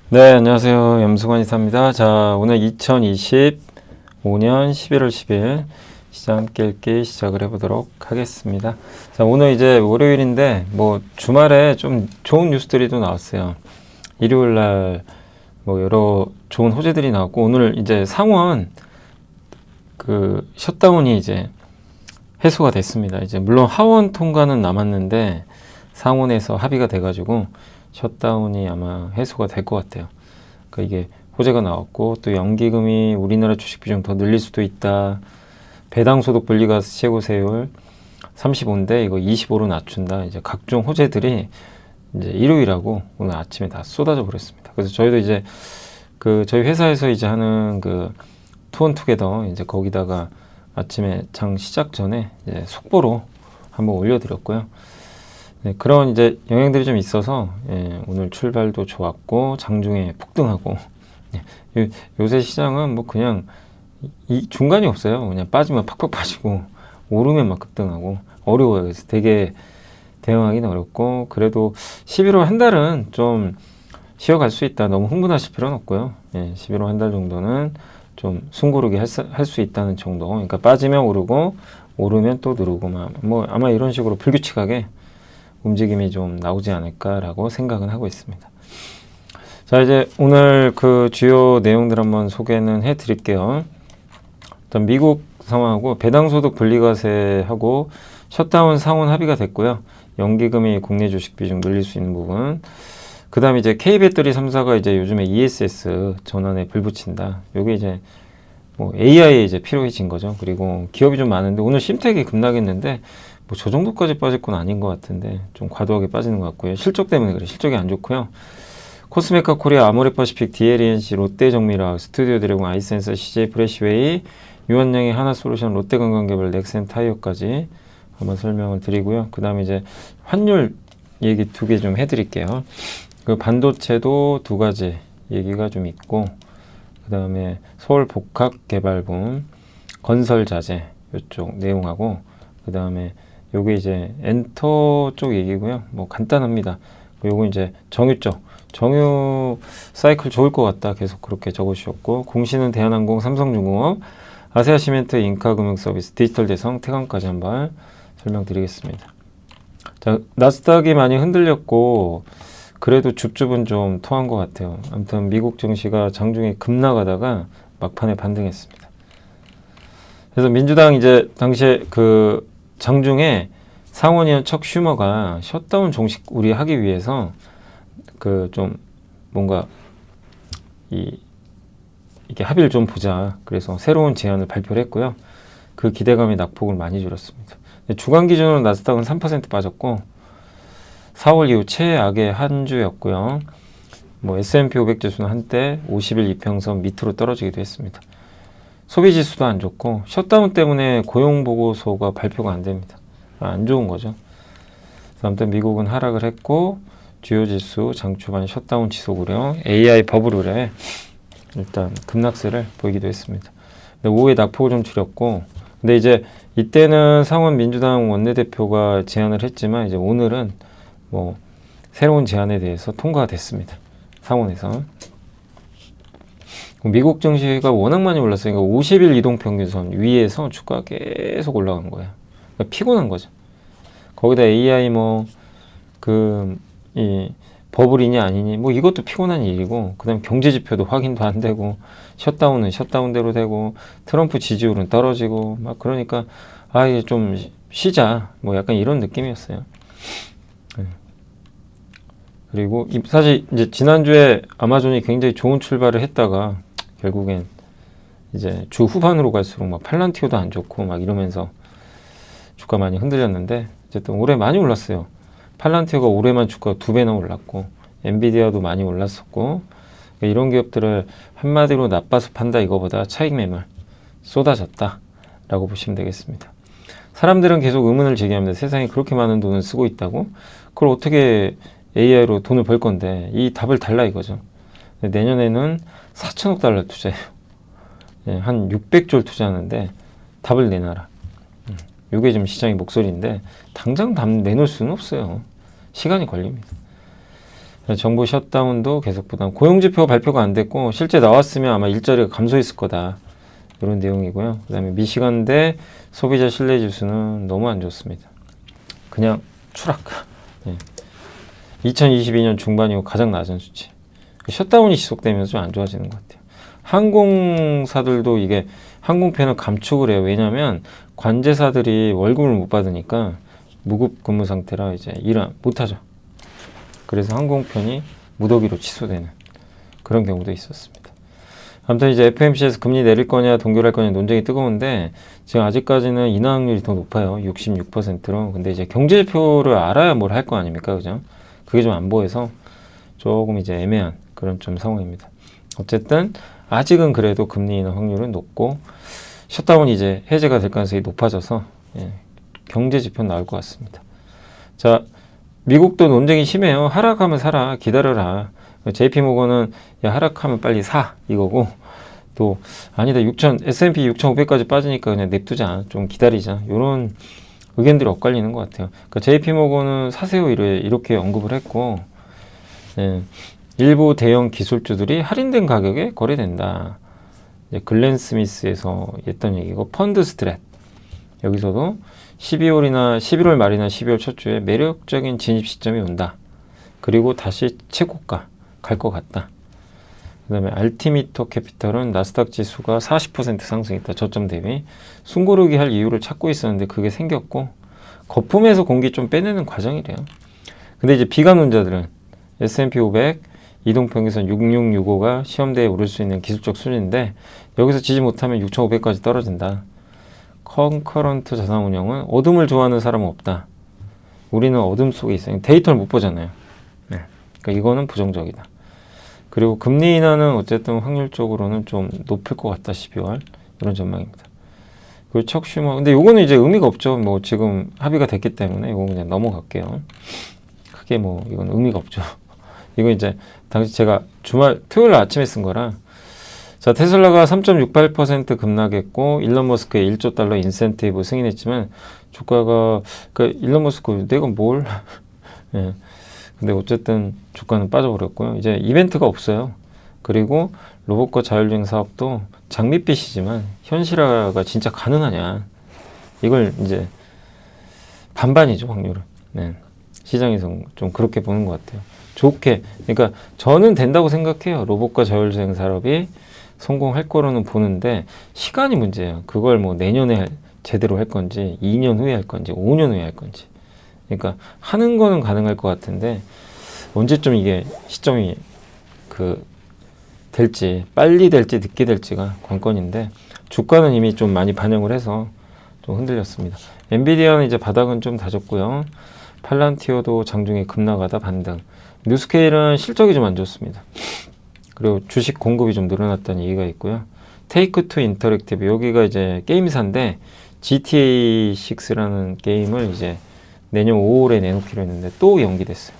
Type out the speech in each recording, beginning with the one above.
네, 안녕하세요. 염승환 이사입니다. 자, 오늘 2025년 11월 10일 시장 함께 읽기 시작을 해보도록 하겠습니다. 자, 오늘 이제 월요일인데, 주말에 좀 좋은 뉴스들이 또 나왔어요. 일요일 날 여러 좋은 호재들이 나왔고, 오늘 이제 상원 셧다운이 이제 해소가 됐습니다. 이제 물론 하원 통과는 남았는데, 상원에서 합의가 돼가지고, 셧다운이 아마 해소가 될 것 같아요. 그러니까 이게 호재가 나왔고 또 연기금이 우리나라 주식 비중 더 늘릴 수도 있다. 배당소득 분리과세 최고세율 35인데 이거 25로 낮춘다. 이제 각종 호재들이 이제 일요일하고 오늘 아침에 다 쏟아져 버렸습니다. 그래서 저희도 이제 저희 회사에서 이제 하는 투원투게더 이제 거기다가 아침에 장 시작 전에 이제 속보로 한번 올려드렸고요. 네, 그런 이제 영향들이 좀 있어서 오늘 출발도 좋았고 장중에 폭등하고 요새 시장은 그냥 이 중간이 없어요. 그냥 빠지면 팍팍 빠지고 오르면 막 급등하고 어려워요. 그래서 되게 대응하기는 어렵고 그래도 11월 한 달은 좀 쉬어갈 수 있다. 너무 흥분하실 필요는 없고요. 11월 한 달 정도는 좀 숨고르게 할 수 있다는 정도. 그러니까 빠지면 오르고 오르면 또 누르고 아마 이런 식으로 불규칙하게 움직임이 좀 나오지 않을까라고 생각은 하고 있습니다. 자, 이제 오늘 주요 내용들 한번 소개는 해 드릴게요. 일단 미국 상황하고 배당소득 분리과세하고 셧다운 상원 합의가 됐고요. 연기금이 국내 주식 비중 늘릴 수 있는 부분. 그 다음에 이제 K배터리 3사가 이제 요즘에 ESS 전환에 불 붙인다. 요게 이제 AI에 이제 필요해진 거죠. 그리고 기업이 좀 많은데 오늘 심택이 급락했는데 저 정도까지 빠질 건 아닌 것 같은데 좀 과도하게 빠지는 것 같고요. 실적 때문에 그래. 실적이 안 좋고요. 코스메카 코리아, 아모레퍼시픽, DLENC, 롯데정밀화학, 스튜디오 드래곤, 아이센서, CJ 프레시웨이, 유한양의 하나솔루션, 롯데관광개발, 넥센타이어까지 한번 설명을 드리고요. 그 다음에 이제 환율 얘기 2개 좀 해드릴게요. 반도체도 2가지 얘기가 좀 있고 그 다음에 서울복합개발분, 건설자재 이쪽 내용하고 그 다음에 요게 이제 엔터 쪽 얘기고요. 간단합니다. 요거 이제 정유 쪽. 정유 사이클 좋을 것 같다. 계속 그렇게 적어주셨고 공시는 대한항공, 삼성중공업, 아세아시멘트, 인카금융서비스, 디지털대성, 태광까지 한번 설명드리겠습니다. 자, 나스닥이 많이 흔들렸고 그래도 줍줍은 좀 토한 것 같아요. 아무튼 미국 증시가 장중에 급락하다가 막판에 반등했습니다. 그래서 민주당 이제 당시에 장중에 상원의원 척 슈머가 셧다운 종식 우리 하기 위해서 좀 뭔가 이게 합의를 좀 보자. 그래서 새로운 제안을 발표를 했고요. 그 기대감이 낙폭을 많이 줄였습니다. 주간 기준으로 나스닥은 3% 빠졌고 4월 이후 최악의 한 주였고요. S&P 500 지수는 한때 50일 이평선 밑으로 떨어지기도 했습니다. 소비지수도 안 좋고 셧다운 때문에 고용보고서가 발표가 안 됩니다. 안 좋은 거죠. 아무튼 미국은 하락을 했고 주요 지수 장초반 셧다운 지속으로 AI 버블에 일단 급락세를 보이기도 했습니다. 근데 오후에 낙폭을 좀 줄였고 근데 이제 이때는 상원 민주당 원내대표가 제안을 했지만 이제 오늘은 새로운 제안에 대해서 통과가 됐습니다. 상원에서. 미국 증시가 워낙 많이 올랐으니까 50일 이동평균선 위에서 주가가 계속 올라간 거예요. 그러니까 피곤한 거죠. 거기다 AI 이 버블이냐 아니니 이것도 피곤한 일이고 그 다음에 경제지표도 확인도 안 되고 셧다운은 셧다운대로 되고 트럼프 지지율은 떨어지고 그러니까 이제 좀 쉬자 약간 이런 느낌이었어요. 그리고 사실 이제 지난주에 아마존이 굉장히 좋은 출발을 했다가 결국엔 이제 주 후반으로 갈수록 팔란티오도 안 좋고 이러면서 주가 많이 흔들렸는데 어쨌든 올해 많이 올랐어요. 팔란티오가 올해만 주가가 2배나 올랐고 엔비디아도 많이 올랐었고 이런 기업들을 한마디로 나빠서 판다 이거보다 차익 매물 쏟아졌다 라고 보시면 되겠습니다. 사람들은 계속 의문을 제기합니다. 세상에 그렇게 많은 돈을 쓰고 있다고? 그걸 어떻게 AI로 돈을 벌 건데 이 답을 달라 이거죠. 내년에는 4천억 달러 투자해요. 한 600조를 투자하는데 답을 내놔라. 이게 지금 시장의 목소리인데 당장 답 내놓을 수는 없어요. 시간이 걸립니다. 정부 셧다운도 계속 부담. 고용지표 발표가 안 됐고 실제 나왔으면 아마 일자리가 감소했을 거다. 이런 내용이고요. 그 다음에 미시간대 소비자 신뢰지수는 너무 안 좋습니다. 그냥 추락. 네. 2022년 중반이고 가장 낮은 수치. 셧다운이 지속되면서 좀 안 좋아지는 것 같아요. 항공사들도 이게 항공편을 감축을 해요. 왜냐하면 관제사들이 월급을 못 받으니까 무급 근무 상태라 이제 일을 못 하죠. 그래서 항공편이 무더기로 취소되는 그런 경우도 있었습니다. 아무튼 이제 FOMC에서 금리 내릴 거냐 동결할 거냐 논쟁이 뜨거운데 지금 아직까지는 인하 확률이 더 높아요. 66%로. 근데 이제 경제지표를 알아야 뭘 할 거 아닙니까? 그죠? 그게 좀 안 보여서 조금 이제 애매한 그런 좀 상황입니다. 어쨌든 아직은 그래도 금리 인하 확률은 높고 셧다운이 이제 해제가 될 가능성이 높아져서 경제지표는 나올 것 같습니다. 자, 미국도 논쟁이 심해요. 하락하면 사라, 기다려라. JP모건은 야 하락하면 빨리 사 이거고, 또 아니다 S&P 6,500까지 빠지니까 그냥 냅두자, 좀 기다리자, 이런 의견들이 엇갈리는 것 같아요. 그러니까 JP모건은 사세요 이렇게 언급을 했고, 일부 대형 기술주들이 할인된 가격에 거래된다. 이제 글렌 스미스에서 했던 얘기고, 펀드 스트랩 여기서도 11월 말이나 12월 첫 주에 매력적인 진입 시점이 온다. 그리고 다시 최고가 갈 것 같다. 그 다음에 알티미터 캐피털은 나스닥 지수가 40% 상승했다. 저점 대비. 숨고르기 할 이유를 찾고 있었는데 그게 생겼고, 거품에서 공기 좀 빼내는 과정이래요. 근데 이제 비관론자들은 S&P 500 이동평균선 6665가 시험대에 오를 수 있는 기술적 수준인데 여기서 지지 못하면 6,500까지 떨어진다. 컨커런트 자산운용은 어둠을 좋아하는 사람은 없다. 우리는 어둠 속에 있어요. 데이터를 못 보잖아요. 네. 그러니까 이거는 부정적이다. 그리고 금리 인하는 어쨌든 확률적으로는 좀 높을 것 같다. 12월 이런 전망입니다. 그리고 척슈머, 근데 요거는 이제 의미가 없죠. 뭐 지금 합의가 됐기 때문에 이거 그냥 넘어갈게요. 크게 뭐 이건 의미가 없죠. 이거 이제 당시 제가 토요일 아침에 쓴 거라. 자, 테슬라가 3.68% 급락했고 일론 머스크의 1조 달러 인센티브 승인했지만 주가가, 그러니까 일론 머스크 내가 뭘 예. 근데 어쨌든 주가는 빠져버렸고요. 이제 이벤트가 없어요. 그리고 로봇과 자율주행 사업도 장밋빛이지만 현실화가 진짜 가능하냐, 이걸 이제 반반이죠, 확률은. 네. 시장에서 좀 그렇게 보는 것 같아요. 좋게. 그러니까 저는 된다고 생각해요. 로봇과 자율주행 산업이 성공할 거로는 보는데 시간이 문제예요. 그걸 뭐 내년에 제대로 할 건지 2년 후에 할 건지 5년 후에 할 건지. 그러니까 하는 거는 가능할 것 같은데 언제쯤 이게 시점이 될지, 빨리 될지 늦게 될지가 관건인데 주가는 이미 좀 많이 반영을 해서 좀 흔들렸습니다. 엔비디아는 이제 바닥은 좀 다졌고요. 팔란티어도 장중에 급락하다 반등. 뉴스케일은 실적이 좀 안 좋습니다. 그리고 주식 공급이 좀 늘어났다는 얘기가 있고요. 테이크 투 인터랙티브, 여기가 이제 게임사인데 GTA 6라는 게임을 이제 내년 5월에 내놓기로 했는데 또 연기됐어요.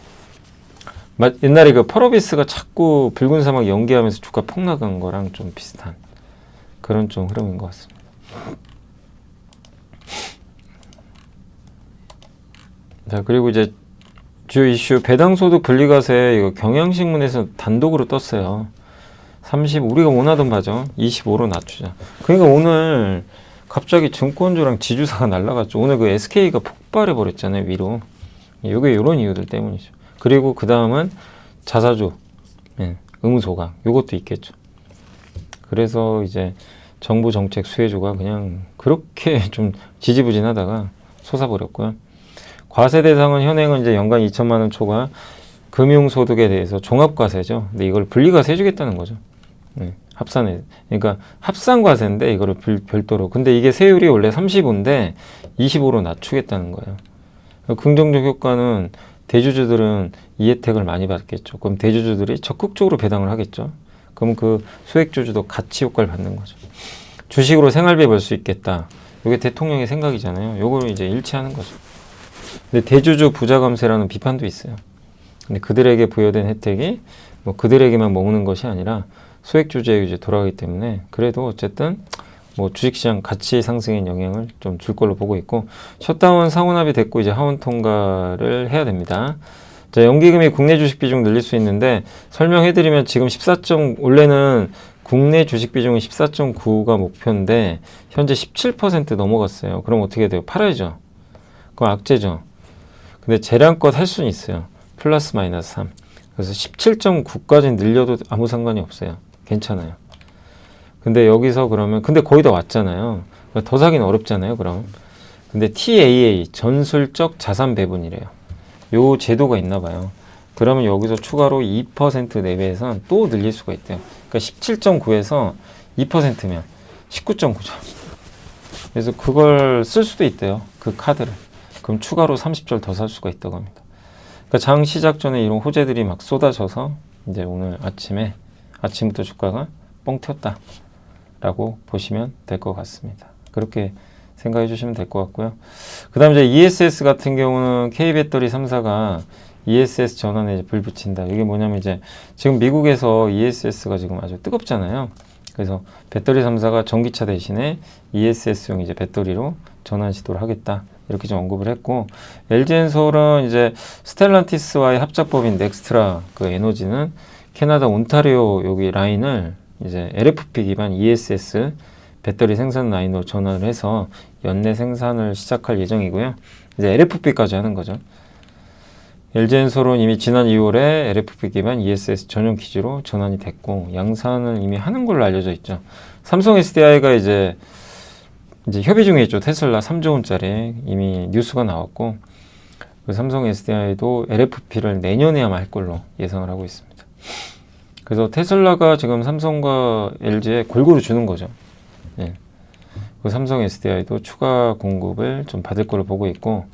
옛날에 그 펄어비스가 자꾸 붉은 사막 연기하면서 주가 폭락한 거랑 좀 비슷한 그런 좀 흐름인 것 같습니다. 자, 그리고 이제 주요 이슈, 배당소득 분리과세, 이거 경향신문에서 단독으로 떴어요. 우리가 원하던 바죠. 25로 낮추자. 그러니까 오늘 갑자기 증권주랑 지주사가 날라갔죠. 오늘 그 SK가 폭발해 버렸잖아요, 위로. 이게 이런 이유들 때문이죠. 그리고 그 다음은 자사주, 의무소각, 요것도 있겠죠. 그래서 이제 정부 정책 수혜주가 그냥 그렇게 좀 지지부진하다가 솟아버렸고요. 과세 대상은 현행은 이제 연간 2천만 원 초과 금융소득에 대해서 종합과세죠. 근데 이걸 분리과세 해주겠다는 거죠. 합산에. 그러니까 합산과세인데 이거를 별도로. 근데 이게 세율이 원래 35인데 25로 낮추겠다는 거예요. 긍정적 효과는 대주주들은 이 혜택을 많이 받겠죠. 그럼 대주주들이 적극적으로 배당을 하겠죠. 그럼 그 소액주주도 같이 효과를 받는 거죠. 주식으로 생활비 벌 수 있겠다. 이게 대통령의 생각이잖아요. 요걸 이제 일치하는 거죠. 근데 대주주 부자 감세라는 비판도 있어요. 근데 그들에게 부여된 혜택이 뭐 그들에게만 머무는 것이 아니라 소액주주에 이제 돌아가기 때문에 그래도 어쨌든 뭐 주식시장 가치 상승에 영향을 좀 줄 걸로 보고 있고, 셧다운 상원합의 됐고 이제 하원 통과를 해야 됩니다. 자, 연기금이 국내 주식 비중 늘릴 수 있는데 설명해드리면 지금 14. 원래는 국내 주식 비중이 14.9가 목표인데 현재 17% 넘어갔어요. 그럼 어떻게 돼요? 팔아야죠. 그럼 악재죠. 근데 재량껏 할 수는 있어요. 플러스 마이너스 3. 그래서 17.9까지 늘려도 아무 상관이 없어요. 괜찮아요. 근데 여기서 그러면 근데 거의 다 왔잖아요. 그러니까 더 사기는 어렵잖아요. 그럼. 근데 TAA 전술적 자산 배분이래요. 요 제도가 있나 봐요. 그러면 여기서 추가로 2% 내외에선 또 늘릴 수가 있대요. 그러니까 17.9에서 2%면 19.9죠. 그래서 그걸 쓸 수도 있대요. 그 카드를. 그럼 추가로 30절 더 살 수가 있다고 합니다. 그러니까 장 시작 전에 이런 호재들이 막 쏟아져서 이제 오늘 아침부터 주가가 뻥 튀었다 라고 보시면 될 것 같습니다. 그렇게 생각해 주시면 될 것 같고요. 그 다음에 이제 ESS 같은 경우는 K배터리 3사가 ESS 전환에 이제 불 붙인다. 이게 뭐냐면 이제 지금 미국에서 ESS가 지금 아주 뜨겁잖아요. 그래서 배터리 3사가 전기차 대신에 ESS용 이제 배터리로 전환 시도를 하겠다. 이렇게 좀 언급을 했고, LG엔솔은 이제 스텔란티스와의 합작법인 넥스트라 그 에너지는 캐나다 온타리오 여기 라인을 이제 LFP 기반 ESS 배터리 생산 라인으로 전환을 해서 연내 생산을 시작할 예정이고요. 이제 LFP까지 하는 거죠. LG엔솔은 이미 지난 2월에 LFP 기반 ESS 전용 기지로 전환이 됐고 양산을 이미 하는 걸로 알려져 있죠. 삼성 SDI가 이제 협의 중에 있죠. 테슬라 3조 원짜리 이미 뉴스가 나왔고 그 삼성 SDI도 LFP를 내년에 아마 할 걸로 예상을 하고 있습니다. 그래서 테슬라가 지금 삼성과 LG에 골고루 주는 거죠. 예. 그 삼성 SDI도 추가 공급을 좀 받을 걸로 보고 있고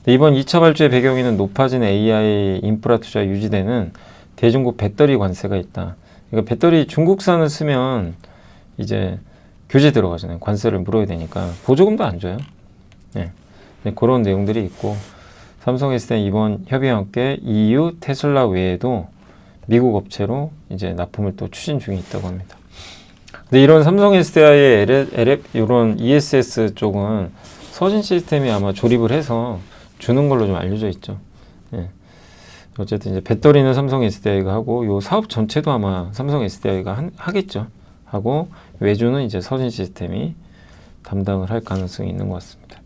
이번 2차 발주의 배경에는 높아진 AI 인프라 투자 유지되는 대중국 배터리 관세가 있다. 그러니까 배터리 중국산을 쓰면 이제 규제 들어가잖아요. 관세를 물어야 되니까 보조금도 안 줘요. 네. 그런 내용들이 있고 삼성 SDI 이번 협의와 함께 EU, 테슬라 외에도 미국 업체로 이제 납품을 또 추진 중에 있다고 합니다. 근데 이런 삼성 SDI의 이런 ESS 쪽은 서진 시스템이 아마 조립을 해서 주는 걸로 좀 알려져 있죠. 예. 어쨌든 이제 배터리는 삼성 SDI가 하고 요 사업 전체도 아마 삼성 SDI가 하겠죠. 하고 외주는 이제 서진 시스템이 담당을 할 가능성이 있는 것 같습니다.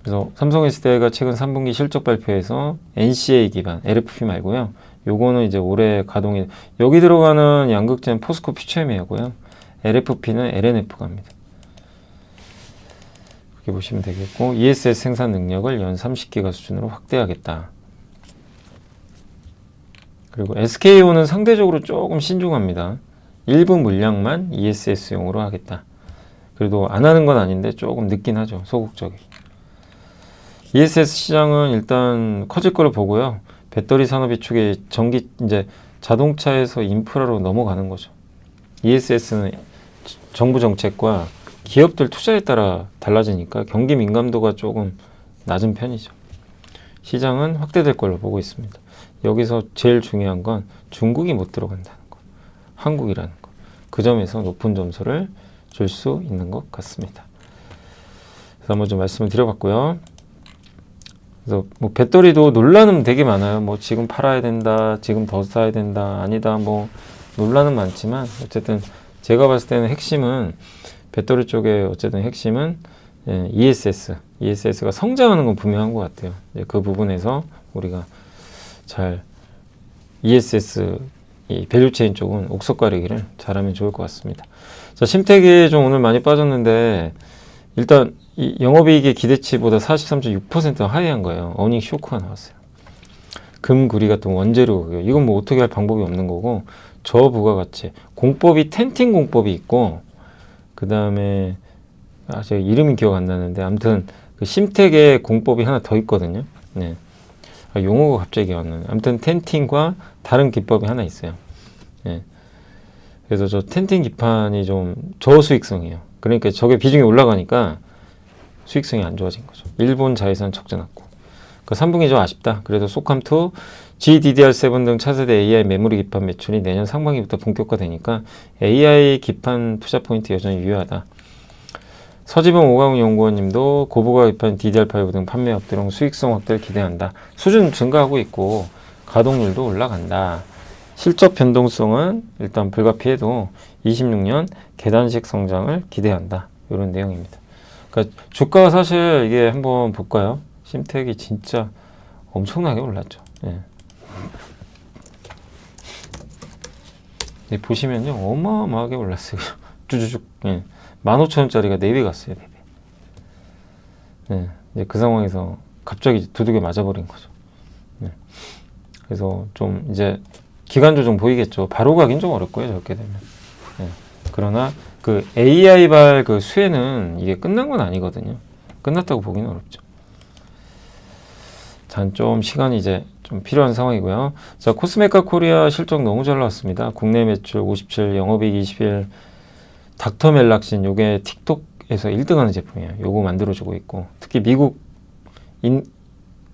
그래서 삼성 SDI가 최근 3분기 실적 발표에서 NCA 기반 LFP 말고요. 요거는 이제 올해 가동이 여기 들어가는 양극재는 포스코 퓨처엠이고요. LFP는 LNF가 합니다. 그렇게 보시면 되겠고 ESS 생산 능력을 연 30기가 수준으로 확대하겠다. 그리고 SK온은 상대적으로 조금 신중합니다. 일부 물량만 ESS용으로 하겠다. 그래도 안 하는 건 아닌데 조금 늦긴 하죠. 소극적이. ESS 시장은 일단 커질 걸로 보고요. 배터리 산업이 축에 이제 자동차에서 인프라로 넘어가는 거죠. ESS는 정부 정책과 기업들 투자에 따라 달라지니까 경기 민감도가 조금 낮은 편이죠. 시장은 확대될 걸로 보고 있습니다. 여기서 제일 중요한 건 중국이 못 들어간다는 거, 한국이라는 거. 그 점에서 높은 점수를 줄 수 있는 것 같습니다. 그래서 한번 좀 말씀을 드려봤고요. 그래서 뭐 배터리도 논란은 되게 많아요. 뭐 지금 팔아야 된다, 지금 더 사야 된다, 아니다. 뭐 논란은 많지만 어쨌든 제가 봤을 때는 핵심은 배터리 쪽에 어쨌든 핵심은 ESS가 성장하는 건 분명한 것 같아요. 그 부분에서 우리가 잘 ESS 이 밸류체인 쪽은 옥석 가리기를 잘하면 좋을 것 같습니다. 자, 심택이 좀 오늘 많이 빠졌는데 일단 이 영업이익의 기대치보다 43.6% 하회한 거예요. 어닝 쇼크가 나왔어요. 금구리 같은 원재료 이건 뭐 어떻게 할 방법이 없는 거고 저부가가치 공법이 텐팅 공법이 있고 그 다음에 제가 이름이 기억 안 나는데 아무튼 그 심택의 공법이 하나 더 있거든요. 네. 용어가 갑자기 기억 안 나네. 아무튼 텐팅과 다른 기법이 하나 있어요. 네. 그래서 저 텐팅 기판이 좀 저수익성이에요. 그러니까 저게 비중이 올라가니까 수익성이 안 좋아진 거죠. 일본 자회사는 적자 났고. 그 3분기 좀 아쉽다. 그래도 소캄2, GDDR7 등 차세대 AI 메모리 기판 매출이 내년 상반기부터 본격화되니까 AI 기판 투자 포인트 여전히 유효하다. 서지범 오강훈 연구원님도 고부가 입한 DDR5 등 판매 업종 수익성 확대를 기대한다. 수준 증가하고 있고 가동률도 올라간다. 실적 변동성은 일단 불가피해도 26년 계단식 성장을 기대한다. 이런 내용입니다. 그러니까 주가가 사실 이게 한번 볼까요? 심텍이 진짜 엄청나게 올랐죠. 예. 네, 보시면요, 어마어마하게 올랐어요. 쭈쭈쭈. 예. 15,000원짜리가 4배 갔어요. 4배. 예. 이제 그 상황에서 갑자기 두둑에 맞아버린 거죠. 예. 그래서 좀 이제 기간 조정 보이겠죠. 바로 가긴 좀 어렵고요. 저렇게 되면. 예. 그러나 그 AI발 그 수혜는 이게 끝난 건 아니거든요. 끝났다고 보기는 어렵죠. 자, 좀 시간이 이제 좀 필요한 상황이고요. 자, 코스메카 코리아 실적 너무 잘 나왔습니다. 국내 매출 57, 영업이익 21, 닥터멜락신 요게 틱톡에서 1등하는 제품이에요. 요거 만들어주고 있고 특히 미국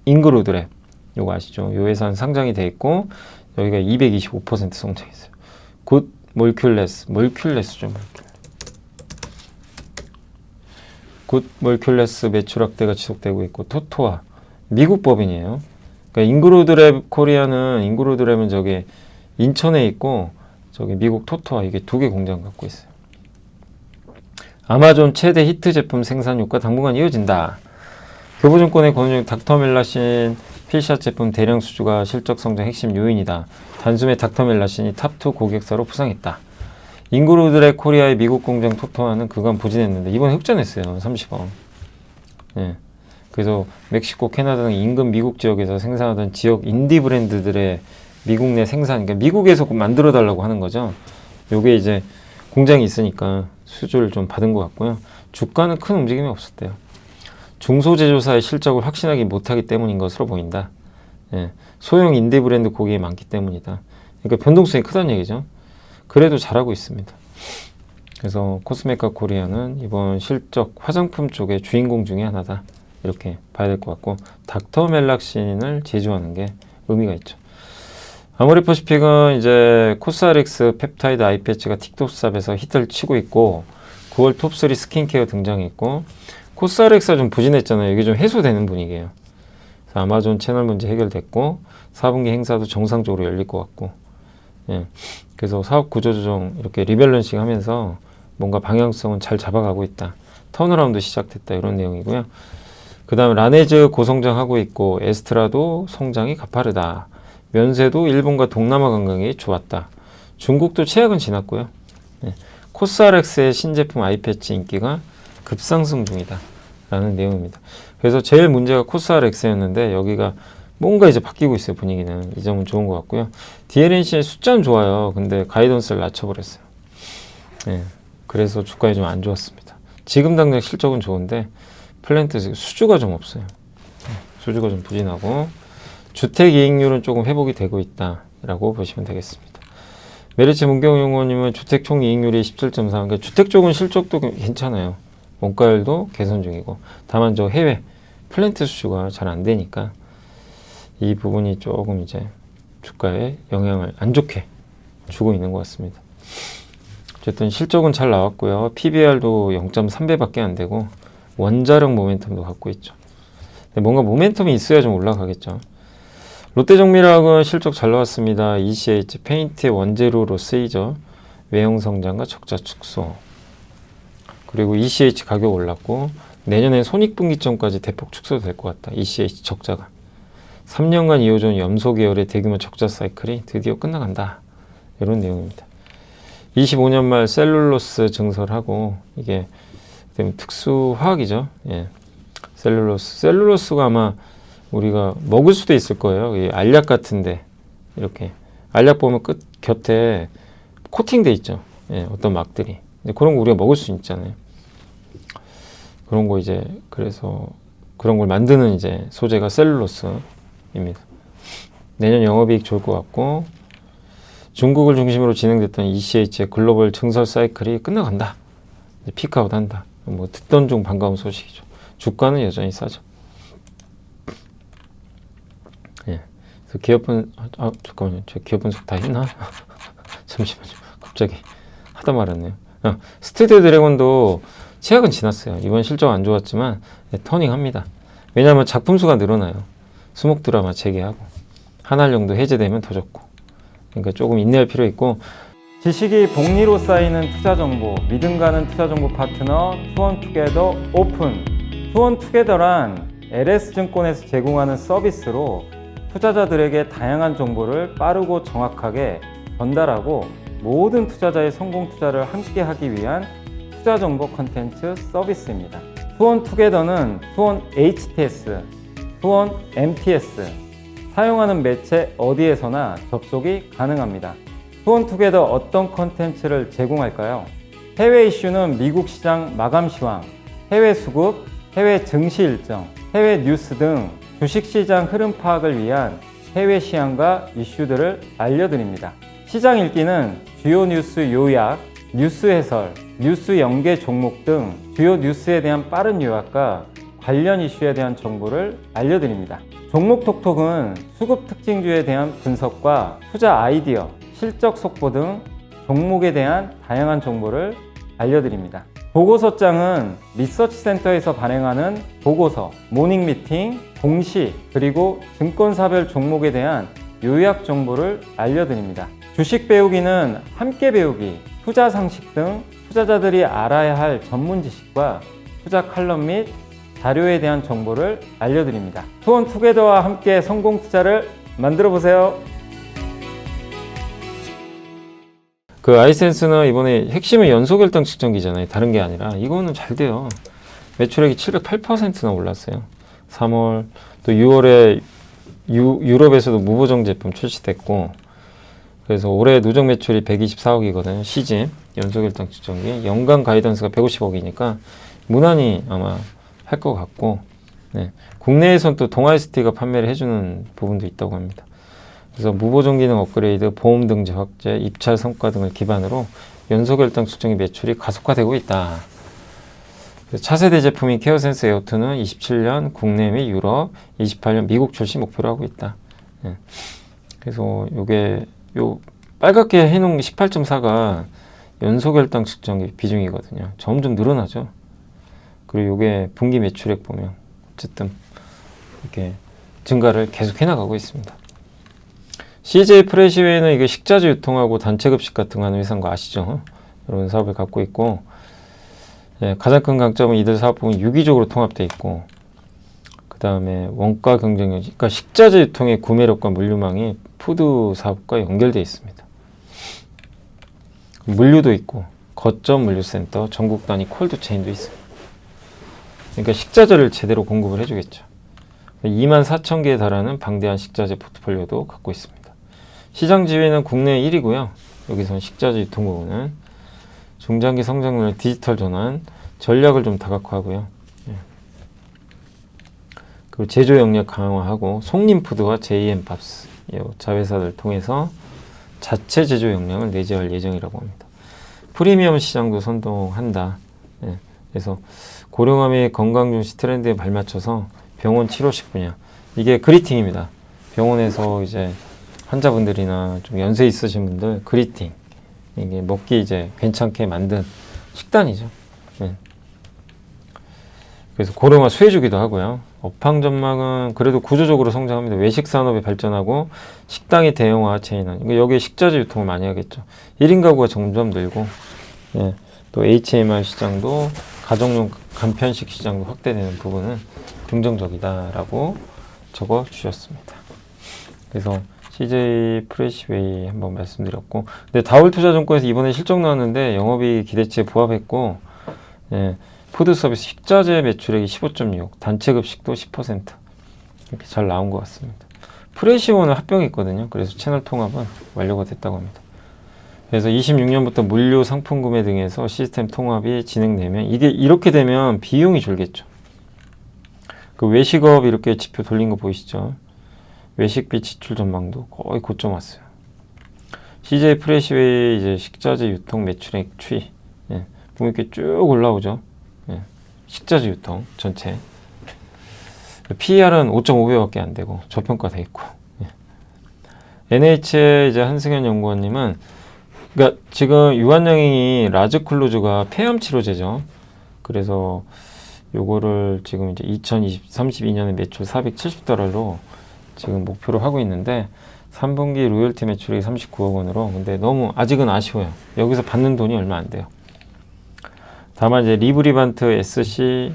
잉그로드랩 요거 아시죠? 요 회사는 상장이 돼 있고 여기가 225% 성장했어요. 굿 몰큘레스죠. 굿 몰큘레스 매출 확대가 지속되고 있고 토토와 미국 법인이에요. 그러니까 잉그로드랩 코리아는 잉그로드랩은 저기 인천에 있고 저기 미국 토토와 이게 두 개 공장 갖고 있어요. 아마존 최대 히트 제품 생산 효과 당분간 이어진다. 교보증권의 권유중 닥터멜라신 필샷 제품 대량 수주가 실적 성장 핵심 요인이다. 단숨에 닥터멜라신이 탑2 고객사로 부상했다. 잉그로드랩 코리아의 미국 공장 토토와는 그간 부진했는데 이번에 흑전했어요. 30억. 예. 그래서 멕시코, 캐나다 등 인근 미국 지역에서 생산하던 지역 인디 브랜드들의 미국 내 생산, 그러니까 미국에서 만들어 달라고 하는 거죠. 요게 이제 공장이 있으니까 수주를 좀 받은 것 같고요. 주가는 큰 움직임이 없었대요. 중소제조사의 실적을 확신하기 못하기 때문인 것으로 보인다. 예. 소형 인디 브랜드 고객이 많기 때문이다. 그러니까 변동성이 크다는 얘기죠. 그래도 잘하고 있습니다. 그래서 코스메카 코리아는 이번 실적 화장품 쪽의 주인공 중에 하나다. 이렇게 봐야 될 것 같고 닥터멜락신을 제조하는 게 의미가 있죠. 아모레퍼시픽은 이제 코스알엑스 펩타이드 아이 패치가 틱톡샵에서 히트를 치고 있고 9월 톱3 스킨케어 등장했고 코스알엑스가 좀 부진했잖아요. 이게 좀 해소되는 분위기예요. 그래서 아마존 채널 문제 해결됐고 4분기 행사도 정상적으로 열릴 것 같고 예. 그래서 사업 구조조정 이렇게 리밸런싱 하면서 뭔가 방향성은 잘 잡아가고 있다. 턴어라운드 시작됐다. 이런 내용이고요. 그 다음 라네즈 고성장하고 있고 에스트라도 성장이 가파르다. 면세도 일본과 동남아 관광이 좋았다. 중국도 최악은 지났고요. 네. 코스알엑스의 신제품 아이패치 인기가 급상승 중이다. 라는 내용입니다. 그래서 제일 문제가 코스알엑스였는데 여기가 뭔가 이제 바뀌고 있어요. 분위기는. 이 점은 좋은 것 같고요. DLNC의 숫자는 좋아요. 근데 가이던스를 낮춰버렸어요. 네. 그래서 주가에 좀 안 좋았습니다. 지금 당장 실적은 좋은데 플랜트 수주가 좀 없어요. 수주가 좀 부진하고 주택이익률은 조금 회복이 되고 있다라고 보시면 되겠습니다. 메리츠 문경용호님은 주택 총이익률이 17.4. 그러니까 주택 쪽은 실적도 괜찮아요. 원가율도 개선 중이고 다만 저 해외 플랜트 수주가 잘 안 되니까 이 부분이 조금 이제 주가에 영향을 안 좋게 주고 있는 것 같습니다. 어쨌든 실적은 잘 나왔고요. PBR도 0.3배밖에 안 되고 원자력 모멘텀도 갖고 있죠. 근데 뭔가 모멘텀이 있어야 좀 올라가겠죠. 롯데정밀화학은 실적 잘 나왔습니다. ECH 페인트의 원재료로 쓰이죠. 외형 성장과 적자 축소. 그리고 ECH 가격 올랐고 내년에 손익분기점까지 대폭 축소될 것 같다. ECH 적자가. 3년간 이어져온 염소 계열의 대규모 적자 사이클이 드디어 끝나간다. 이런 내용입니다. 25년 말 셀룰로스 증설하고 이게 특수 화학이죠. 예. 셀룰로스가 아마 우리가 먹을 수도 있을 거예요. 이 알약 같은데 이렇게 알약 보면 끝 곁에 코팅돼 있죠. 예, 어떤 막들이 이제 그런 거 우리가 먹을 수 있잖아요. 그런 거 이제 그래서 그런 걸 만드는 이제 소재가 셀룰로스입니다. 내년 영업이익 좋을 것 같고 중국을 중심으로 진행됐던 ECH의 글로벌 증설 사이클이 끝나간다. 피크아웃한다. 뭐 듣던 중 반가운 소식이죠. 주가는 여전히 싸죠. 예. 그래서 잠깐만요. 제 기업 분석 다 했나? 잠시만요. 갑자기 하다 말았네요. 스튜디오 드래곤도 최악은 지났어요. 이번 실적 안 좋았지만 터닝합니다. 왜냐하면 작품 수가 늘어나요. 수목 드라마 재개하고 한알령도 해제되면 더 좋고, 그러니까 조금 인내할 필요 있고. 지식이 복리로 쌓이는 투자 정보, 믿음 가는 투자 정보 파트너 투원투게더 오픈. 투원투게더란 LS증권에서 제공하는 서비스로 투자자들에게 다양한 정보를 빠르고 정확하게 전달하고 모든 투자자의 성공 투자를 함께 하기 위한 투자 정보 컨텐츠 서비스입니다. 투원투게더는 투원 HTS, 투원 MTS, 사용하는 매체 어디에서나 접속이 가능합니다. 투원투게더 어떤 컨텐츠를 제공할까요? 해외 이슈는 미국 시장 마감 시황, 해외 수급, 해외 증시 일정, 해외 뉴스 등 주식시장 흐름 파악을 위한 해외 시황과 이슈들을 알려드립니다. 시장 읽기는 주요 뉴스 요약, 뉴스 해설, 뉴스 연계 종목 등 주요 뉴스에 대한 빠른 요약과 관련 이슈에 대한 정보를 알려드립니다. 종목 톡톡은 수급 특징주에 대한 분석과 투자 아이디어, 실적 속보 등 종목에 대한 다양한 정보를 알려드립니다. 보고서장은 리서치센터에서 발행하는 보고서, 모닝미팅, 공시, 그리고 증권사별 종목에 대한 요약 정보를 알려드립니다. 주식 배우기는 함께 배우기, 투자 상식 등 투자자들이 알아야 할 전문 지식과 투자 칼럼 및 자료에 대한 정보를 알려드립니다. 투원투게더와 함께 성공 투자를 만들어 보세요. 그 아이센스는 이번에 핵심은 연소결당 측정기잖아요. 다른 게 아니라 이거는 잘 돼요. 매출액이 708%나 올랐어요. 3월 또 6월에 유럽에서도 무보정 제품 출시됐고, 그래서 올해 누적 매출이 124억이거든요. 시즌 연소결당 측정기 연간 가이던스가 150억이니까 무난히 아마 할 것 같고, 네. 국내에선 또 동아이스티가 판매를 해주는 부분도 있다고 합니다. 그래서 무보정 기능 업그레이드, 보험 등재 확대, 입찰 성과 등을 기반으로 연소결당 측정기 매출이 가속화되고 있다. 차세대 제품인 케어센스 에어2는 27년 국내 및 유럽, 28년 미국 출시 목표로 하고 있다. 네. 그래서 요게 요 빨갛게 해놓은 18.4가 연소결당 측정기 비중이거든요. 점점 늘어나죠. 그리고 요게 분기 매출액 보면 어쨌든 이렇게 증가를 계속 해나가고 있습니다. CJ 프레시웨이는 이게 식자재 유통하고 단체급식 같은 거 하는 회사인 거 아시죠? 이런 사업을 갖고 있고, 예, 가장 큰 강점은 이들 사업부는 유기적으로 통합되어 있고, 그 다음에 원가 경쟁력, 그러니까 식자재 유통의 구매력과 물류망이 푸드 사업과 연결되어 있습니다. 물류도 있고, 거점 물류센터, 전국 단위 콜드체인도 있어요. 그러니까 식자재를 제대로 공급을 해주겠죠. 24,000개에 달하는 방대한 식자재 포트폴리오도 갖고 있습니다. 시장 지위는 국내 1위고요. 여기선 식자재 유통 부분은 중장기 성장률, 디지털 전환, 전략을 좀 다각화하고요. 예. 그리고 제조 역량 강화하고 송림푸드와 JM밥스 자회사를 통해서 자체 제조 역량을 내재할 예정이라고 합니다. 프리미엄 시장도 선동한다. 예. 그래서 고령암의 건강 중시 트렌드에 발맞춰서 병원 치료식 분야, 이게 그리팅입니다. 병원에서 이제 환자분들이나 좀 연세 있으신 분들 그리팅, 이게 먹기 이제 괜찮게 만든 식단이죠. 네. 그래서 고령화 수혜주기도 하고요. 업황 전망은 그래도 구조적으로 성장합니다. 외식 산업이 발전하고 식당의 대형화 체인은, 그러니까 여기에 식자재 유통을 많이 하겠죠. 1인 가구가 점점 늘고, 예. 또 HMR 시장도 가정용 간편식 시장도 확대되는 부분은 긍정적이다라고 적어 주셨습니다. 그래서 CJ 프레시웨이 한번 말씀드렸고, 근데 다울투자증권에서 이번에 실적 나왔는데 영업이익 기대치에 부합했고, 예, 푸드서비스 식자재 매출액이 15.6, 단체급식도 10% 이렇게 잘 나온 것 같습니다. 프레시원은 합병했거든요. 그래서 채널 통합은 완료가 됐다고 합니다. 그래서 26년부터 물류 상품 구매 등에서 시스템 통합이 진행되면, 이게 이렇게 되면 비용이 줄겠죠. 그 외식업 이렇게 지표 돌린 거 보이시죠? 외식비 지출 전망도 거의 고점 왔어요. CJ 프레시웨이 이제 식자재 유통 매출액 추이, 예, 보면 이렇게 쭉 올라오죠. 예, 식자재 유통 전체. PER은 5.5배밖에 안 되고 저평가돼 있고. 예. NH의 이제 한승현 연구원님은, 그러니까 지금 유한양행이 라즈클로즈가 폐암 치료제죠. 그래서 요거를 지금 이제 2032년에 매출 470달러로 지금 목표로 하고 있는데 3분기 로열티 매출이 39억 원으로 근데 너무 아직은 아쉬워요. 여기서 받는 돈이 얼마 안 돼요. 다만 이제 리브리반트 SC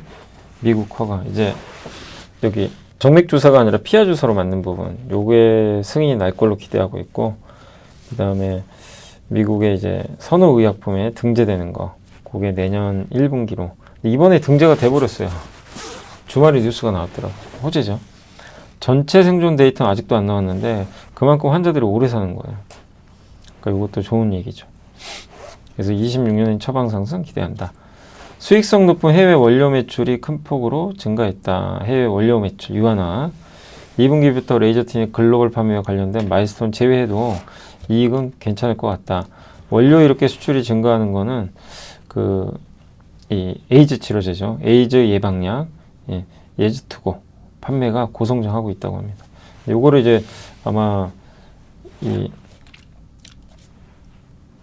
미국 허가 이제 여기 정맥 주사가 아니라 피하 주사로 맞는 부분 요게 승인이 날 걸로 기대하고 있고 그 다음에 미국의 이제 선호의약품에 등재되는 거 그게 내년 1분기로 이번에 등재가 돼버렸어요. 주말에 뉴스가 나왔더라고. 호재죠. 전체 생존 데이터는 아직도 안 나왔는데 그만큼 환자들이 오래 사는 거예요. 그러니까 이것도 좋은 얘기죠. 그래서 26년엔 처방 상승 기대한다. 수익성 높은 해외 원료 매출이 큰 폭으로 증가했다. 해외 원료 매출 유한화. 2분기부터 레이저틴의 글로벌 판매와 관련된 마일스톤 제외해도 이익은 괜찮을 것 같다. 원료 이렇게 수출이 증가하는 거는 이 에이즈 치료제죠. 에이즈 예방약, 예즈투고 판매가 고성장하고 있다고 합니다. 요거를 이제 아마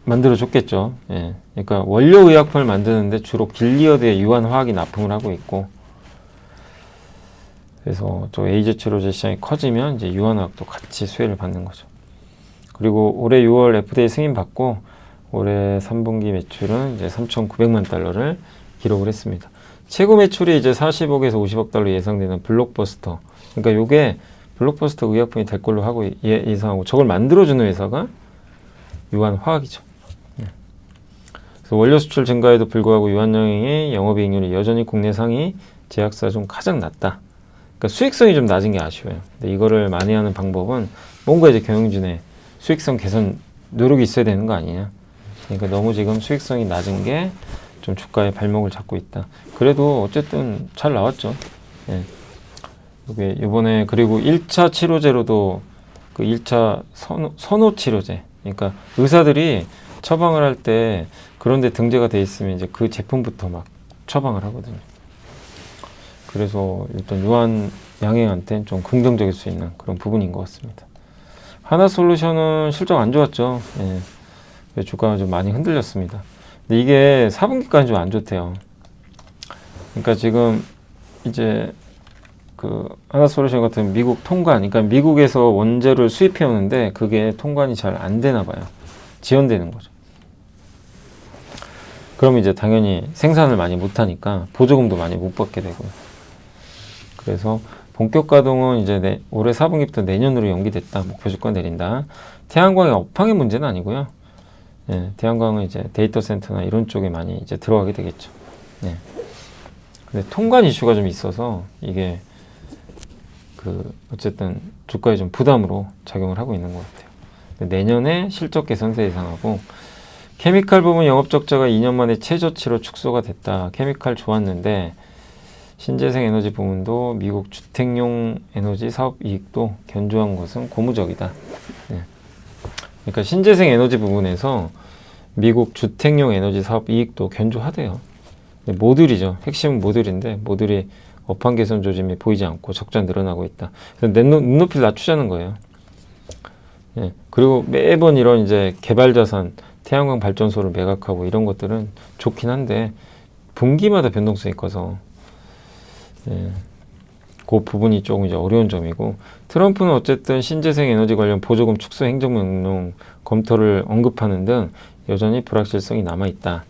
만들어줬겠죠. 그러니까 원료 의약품을 만드는데 주로 길리어드의 유한 화학이 납품을 하고 있고, 그래서 또 에이즈 치료제 시장이 커지면 이제 유한 화학도 같이 수혜를 받는 거죠. 그리고 올해 6월 FDA 승인 받고 올해 3분기 매출은 이제 3,900만 달러를 기록을 했습니다. 최고 매출이 이제 40억에서 50억 달러 예상되는 블록버스터. 그러니까 요게 블록버스터 의약품이 될 걸로 하고 예상하고 저걸 만들어주는 회사가 유한 화학이죠. 그래서 원료 수출 증가에도 불구하고 유한양행의 영업이익률이 여전히 국내 상위 제약사 중 가장 낮다. 그러니까 수익성이 좀 낮은 게 아쉬워요. 근데 이거를 만회하는 방법은 뭔가 이제 경영진의 수익성 개선 노력이 있어야 되는 거 아니냐. 그러니까 너무 지금 수익성이 낮은 게 좀 주가의 발목을 잡고 있다. 그래도 어쨌든 잘 나왔죠. 이게 이번에 그리고 1차 치료제로도 그 1차 선호 치료제. 그러니까 의사들이 처방을 할 때 그런데 등재가 돼 있으면 이제 그 제품부터 막 처방을 하거든요. 그래서 일단 유한 양행한테는 좀 긍정적일 수 있는 그런 부분인 것 같습니다. 하나솔루션은 실적 안 좋았죠. 주가가 좀 많이 흔들렸습니다. 근데 이게 4분기까지 좀 안 좋대요. 그러니까 지금 이제 그 하나솔루션 같은 미국 통관, 그러니까 미국에서 원재료를 수입해 오는데 그게 통관이 잘 안 되나 봐요. 지연되는 거죠. 그러면 이제 당연히 생산을 많이 못 하니까 보조금도 많이 못 받게 되고요. 그래서 본격 가동은 이제 올해 4분기부터 내년으로 연기됐다. 목표 주가 내린다. 태양광의 업황의 문제는 아니고요. 태양광은 이제 데이터 센터나 이런 쪽에 많이 이제 들어가게 되겠죠. 근데 통관 이슈가 좀 있어서 이게 어쨌든 주가에 좀 부담으로 작용을 하고 있는 것 같아요. 내년에 실적 개선세 예상하고 케미칼 부분 영업 적자가 2년 만에 최저치로 축소가 됐다. 케미칼 좋았는데 신재생 에너지 부문도 미국 주택용 에너지 사업 이익도 견조한 것은 고무적이다. 그러니까 신재생 에너지 부분에서 미국 주택용 에너지 사업 이익도 견조하대요. 모듈이죠. 핵심은 모듈인데 모듈이 업황 개선 조짐이 보이지 않고 적자 늘어나고 있다. 그래서 눈높이를 낮추자는 거예요. 그리고 매번 이런 이제 개발 자산, 태양광 발전소를 매각하고 이런 것들은 좋긴 한데 분기마다 변동성이 커서 그 부분이 조금 이제 어려운 점이고, 트럼프는 어쨌든 신재생 에너지 관련 보조금 축소 행정명령 검토를 언급하는 등 여전히 불확실성이 남아 있다.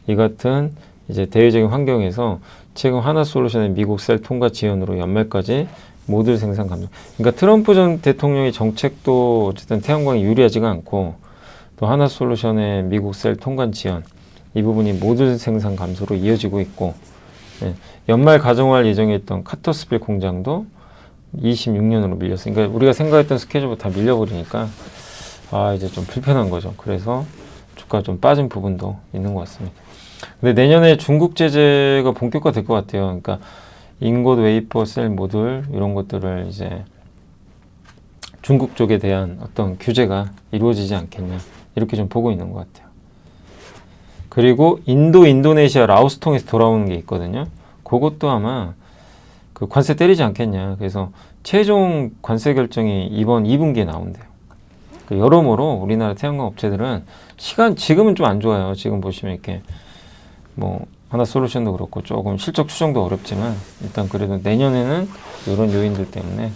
이 같은 이제 대외적인 환경에서 최근 하나솔루션의 미국 셀 통과 지연으로 연말까지 모듈 생산 감소. 그러니까 트럼프 전 대통령의 정책도 어쨌든 태양광이 유리하지가 않고 또 하나솔루션의 미국 셀 통관 지연 이 부분이 모듈 생산 감소로 이어지고 있고, 연말 가동할 예정이었던 카터스빌 공장도 26년으로 밀렸어요. 그러니까 우리가 생각했던 스케줄보다 다 밀려버리니까 이제 좀 불편한 거죠. 그래서 주가 좀 빠진 부분도 있는 것 같습니다. 근데 내년에 중국 제재가 본격화될 것 같아요. 그러니까 인곳 웨이퍼 셀 모듈 이런 것들을 이제 중국 쪽에 대한 어떤 규제가 이루어지지 않겠냐 이렇게 좀 보고 있는 것 같아요. 그리고 인도네시아, 라오스 통해서 돌아오는 게 있거든요. 그것도 아마 그 관세 때리지 않겠냐. 그래서 최종 관세 결정이 이번 2분기에 나온대요. 여러모로 우리나라 태양광 업체들은 지금은 좀 안 좋아요. 지금 보시면 이렇게 뭐 하나솔루션도 그렇고 조금 실적 추정도 어렵지만 일단 그래도 내년에는 이런 요인들 때문에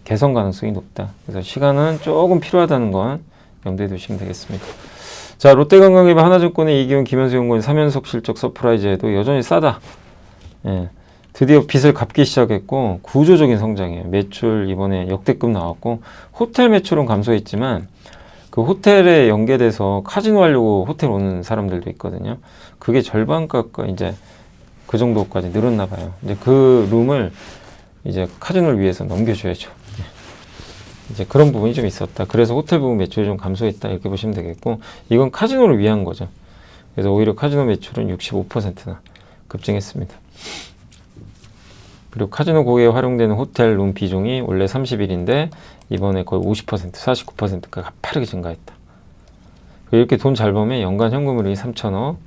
개선 가능성이 높다. 그래서 시간은 조금 필요하다는 건 염두에 두시면 되겠습니다. 자, 롯데관광기업, 하나증권의 이기훈, 김현수 연구원 3연속 실적 서프라이즈에도 여전히 싸다. 예, 드디어 빚을 갚기 시작했고 구조적인 성장이에요. 매출 이번에 역대급 나왔고 호텔 매출은 감소했지만 그 호텔에 연계돼서 카지노 하려고 호텔 오는 사람들도 있거든요. 그게 절반가까이 이제 그 정도까지 늘었나 봐요. 이제 그 룸을 이제 카지노를 위해서 넘겨줘야죠. 이제 그런 부분이 좀 있었다. 그래서 호텔 부분 매출이 좀 감소했다. 이렇게 보시면 되겠고, 이건 카지노를 위한 거죠. 그래서 오히려 카지노 매출은 65%나 급증했습니다. 그리고 카지노 고객에 활용되는 호텔 룸 비중이 원래 31인데 이번에 거의 50%, 49%가 가파르게 증가했다. 이렇게 돈 잘 벌면 연간 현금흐름이 3천억,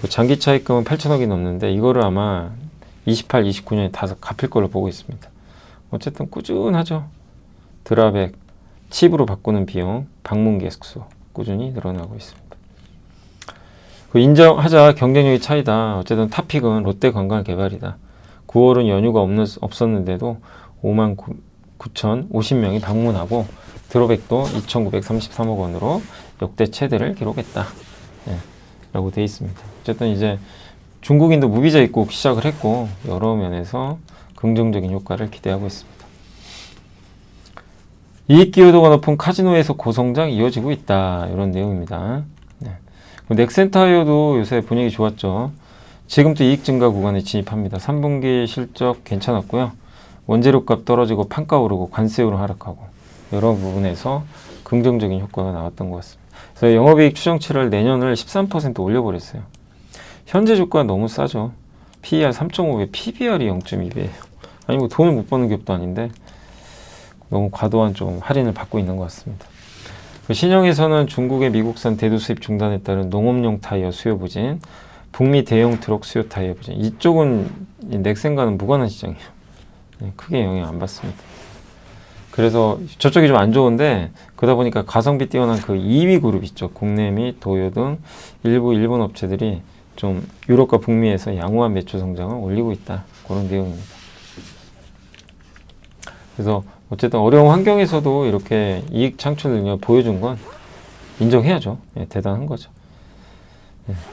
장기 차입금은 8천억이 넘는데 이거를 아마 28, 29년에 다 갚을 걸로 보고 있습니다. 어쨌든 꾸준하죠. 드라백, 칩으로 바꾸는 비용, 방문 개수 꾸준히 늘어나고 있습니다. 인정하자, 경쟁력이 차이다. 어쨌든 탑픽은 롯데관광개발이다. 9월은 연휴가 없었는데도 5만 9,050명이 방문하고 드로백도 2,933억 원으로 역대 최대를 기록했다. 네, 라고 되어 있습니다. 어쨌든 이제 중국인도 무비자 입국 시작을 했고 여러 면에서 긍정적인 효과를 기대하고 있습니다. 이익 기여도가 높은 카지노에서 고성장 이어지고 있다. 이런 내용입니다. 네. 넥센타이어도 요새 분위기 좋았죠. 지금도 이익 증가 구간에 진입합니다. 3분기 실적 괜찮았고요. 원재료값 떨어지고 판가 오르고 관세율은 하락하고 여러 부분에서 긍정적인 효과가 나왔던 것 같습니다. 그래서 영업이익 추정치를 내년을 13% 올려버렸어요. 현재 주가 너무 싸죠. PER 3.5배, PBR이 0.2배예요. 아니 뭐 돈을 못 버는 기업도 아닌데 너무 과도한 좀 할인을 받고 있는 것 같습니다. 신영에서는 중국의 미국산 대두 수입 중단에 따른 농업용 타이어 수요 부진, 북미 대형 트럭 수요 타이어 부진. 이쪽은 넥센과는 무관한 시장이에요. 크게 영향 안 받습니다. 그래서 저쪽이 좀 안 좋은데 그러다 보니까 가성비 뛰어난 그 2위 그룹 있죠. 국내 및 도요 등 일부 일본 업체들이 좀 유럽과 북미에서 양호한 매출 성장을 올리고 있다. 그런 내용입니다. 그래서 어쨌든 어려운 환경에서도 이렇게 이익 창출 능력 보여준 건 인정해야죠. 예, 대단한 거죠.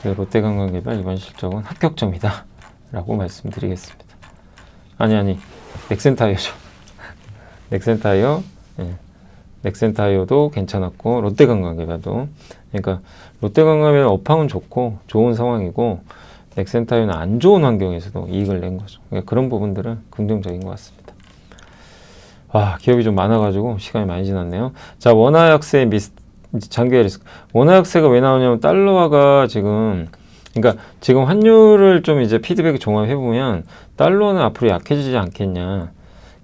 예, 롯데관광개발 이번 실적은 합격점이다 라고 말씀드리겠습니다. 아니 넥센타이어죠. 넥센타이어, 예, 넥센타이어도 괜찮았고 롯데관광개발도, 그러니까 롯데관광개발 업황은 좋고 좋은 상황이고 넥센타이어는 안 좋은 환경에서도 이익을 낸 거죠. 그러니까 그런 부분들은 긍정적인 것 같습니다. 기업이 좀 많아가지고 시간이 많이 지났네요. 자, 원화약세 장기화 리스크. 원화약세가 왜 나오냐면 달러화가 그러니까 지금 환율을 좀 이제 피드백을 종합해보면 달러는 앞으로 약해지지 않겠냐.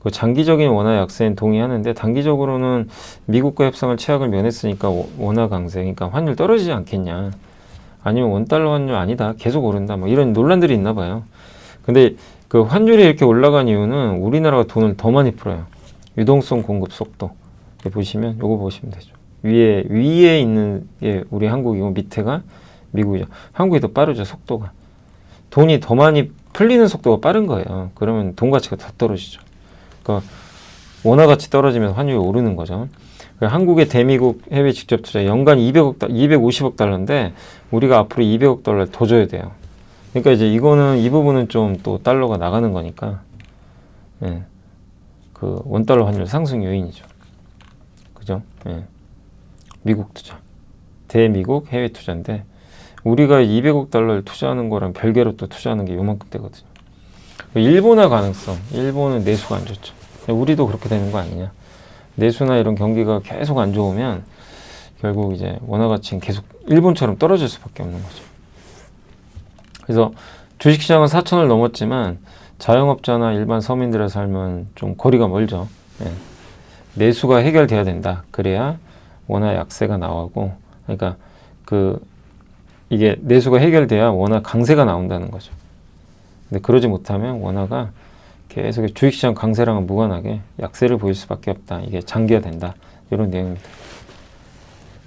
그 장기적인 원화 약세는 동의하는데 단기적으로는 미국과 협상을 최악을 면했으니까 원화 강세, 그러니까 환율 떨어지지 않겠냐. 아니면 원달러 환율 아니다. 계속 오른다. 뭐 이런 논란들이 있나 봐요. 근데 그 환율이 이렇게 올라간 이유는 우리나라가 돈을 더 많이 풀어요. 유동성 공급 속도. 보시면 요거 보시면 되죠. 위에 있는 게 우리 한국이고 밑에가 미국이죠. 한국이 더 빠르죠. 속도가. 돈이 더 많이 풀리는 속도가 빠른 거예요. 그러면 돈 가치가 더 떨어지죠. 그러니까 원화 가치 떨어지면 환율이 오르는 거죠. 한국의 대미국 해외 직접 투자 연간 250억 달러인데 우리가 앞으로 200억 달러를 더 줘야 돼요. 그러니까 이제 이 부분은 좀 또 달러가 나가는 거니까, 예, 그 원달러 환율 상승 요인이죠. 그죠? 예. 미국 투자, 대미국 해외 투자인데 우리가 200억 달러를 투자하는 거랑 별개로 또 투자하는 게 요만큼 되거든요. 일본화 가능성, 일본은 내수가 안 좋죠. 우리도 그렇게 되는 거 아니냐. 내수나 이런 경기가 계속 안 좋으면 결국 이제 원화 가치는 계속 일본처럼 떨어질 수밖에 없는 거죠. 그래서 주식시장은 4천을 넘었지만 자영업자나 일반 서민들의 삶은 좀 거리가 멀죠. 예. 내수가 해결돼야 된다. 그래야 원화 약세가 나오고, 그러니까 이게 내수가 해결돼야 원화 강세가 나온다는 거죠. 근데 그러지 못하면 원화가 계속 주식시장 강세랑은 무관하게 약세를 보일 수밖에 없다. 이게 장기화된다. 이런 내용입니다.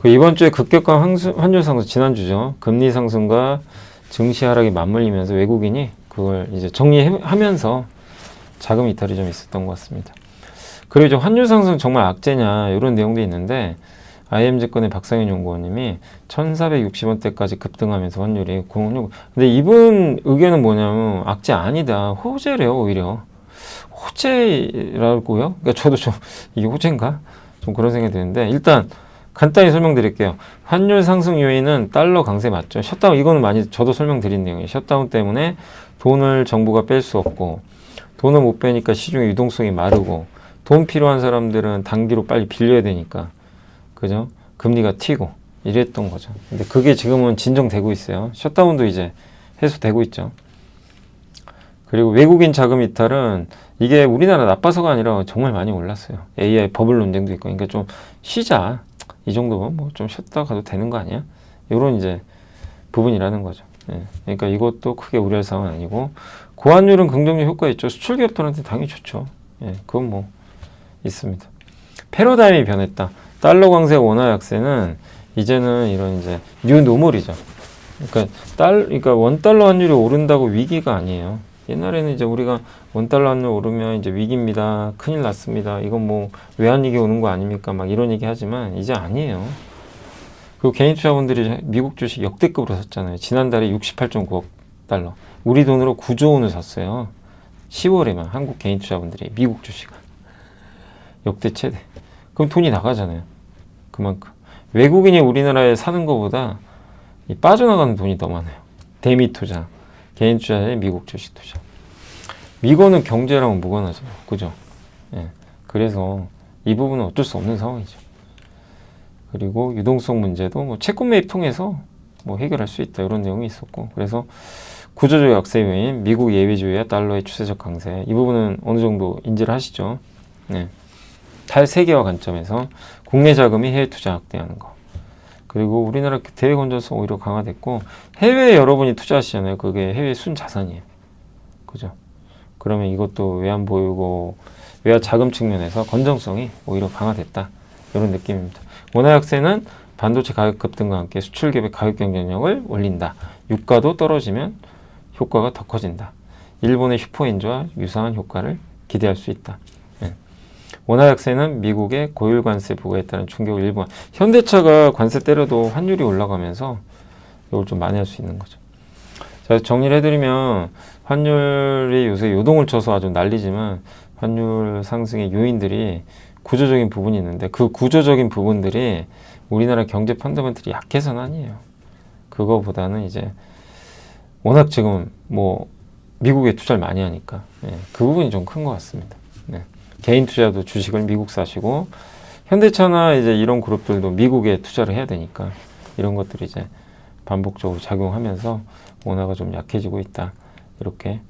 이번 주에 급격한 환율 상승, 지난주죠. 금리 상승과 증시 하락이 맞물리면서 외국인이 그걸 이제 정리하면서 자금 이탈이 좀 있었던 것 같습니다. 그리고 이제 환율 상승 정말 악재냐 이런 내용도 있는데 IM증권의 박상현 연구원님이 1460원대까지 급등하면서 환율이 0.6. 근데 이분 의견은 뭐냐면 악재 아니다. 호재래요, 오히려. 호재라고요? 그러니까 저도 좀 이게 호재인가? 좀 그런 생각이 드는데 일단 간단히 설명드릴게요. 환율 상승 요인은 달러 강세 맞죠? 셧다운 이거는 많이 저도 설명드린 내용이에요. 셧다운 때문에 돈을 정부가 뺄 수 없고 돈을 못 빼니까 시중의 유동성이 마르고 돈 필요한 사람들은 단기로 빨리 빌려야 되니까 그죠? 금리가 튀고 이랬던 거죠. 근데 그게 지금은 진정되고 있어요. 셧다운도 이제 해소되고 있죠. 그리고 외국인 자금 이탈은 이게 우리나라 나빠서가 아니라 정말 많이 올랐어요. AI 버블 논쟁도 있고, 그러니까 좀 쉬자. 이 정도면 뭐 좀 쉬었다 가도 되는 거 아니야? 이런 이제 부분이라는 거죠. 예. 그러니까 이것도 크게 우려할 상황은 아니고, 고환율은 긍정적 효과 있죠. 수출 기업들한테 당연히 좋죠. 예, 그건 뭐 있습니다. 패러다임이 변했다. 달러 강세 원화 약세는 이제는 이런 이제 뉴 노멀이죠. 그러니까 원달러 환율이 오른다고 위기가 아니에요. 옛날에는 이제 우리가 원달러 환율 오르면 이제 위기입니다. 큰일 났습니다. 이건 뭐 외환위기 오는 거 아닙니까? 막 이런 얘기 하지만 이제 아니에요. 그리고 개인 투자분들이 미국 주식 역대급으로 샀잖아요. 지난달에 68.9억 달러. 우리 돈으로 9조 원을 샀어요. 10월에만 한국 개인 투자분들이 미국 주식을. 역대 최대. 그럼 돈이 나가잖아요. 그만큼. 외국인이 우리나라에 사는 것보다 빠져나가는 돈이 더 많아요. 대미 투자, 개인 투자에 미국 주식 투자. 이거는 경제랑 무관하죠. 그죠? 예. 그래서 이 부분은 어쩔 수 없는 상황이죠. 그리고 유동성 문제도 뭐 채권 매입 통해서 뭐 해결할 수 있다. 이런 내용이 있었고. 그래서 구조적 약세 요인, 미국 예외주의와 달러의 추세적 강세. 이 부분은 어느 정도 인지를 하시죠. 네. 탈세계화 관점에서 국내 자금이 해외 투자 확대하는 거. 그리고 우리나라 대외 건전성 오히려 강화됐고 해외에 여러분이 투자하시잖아요. 그게 해외 순자산이에요. 그죠? 그러면 이것도 외환 보유고 외화 자금 측면에서 건전성이 오히려 강화됐다. 이런 느낌입니다. 원화 약세는 반도체 가격 급등과 함께 수출 기업의 가격 경쟁력을 올린다. 유가도 떨어지면 효과가 더 커진다. 일본의 슈퍼인조와 유사한 효과를 기대할 수 있다. 원화 약세는 미국의 고율 관세 부과에 따른 충격을 일부 현대차가 관세 때려도 환율이 올라가면서 이걸 좀 많이 할 수 있는 거죠. 자, 정리를 해드리면 환율이 요새 요동을 쳐서 아주 난리지만 환율 상승의 요인들이 구조적인 부분이 있는데 그 구조적인 부분들이 우리나라 경제 펀더멘털이 약해서는 아니에요. 그거보다는 이제 워낙 지금 뭐 미국에 투자를 많이 하니까 그 부분이 좀 큰 것 같습니다. 네. 개인 투자도 주식을 미국 사시고 현대차나 이제 이런 그룹들도 미국에 투자를 해야 되니까 이런 것들이 이제 반복적으로 작용하면서 원화가 좀 약해지고 있다. 이렇게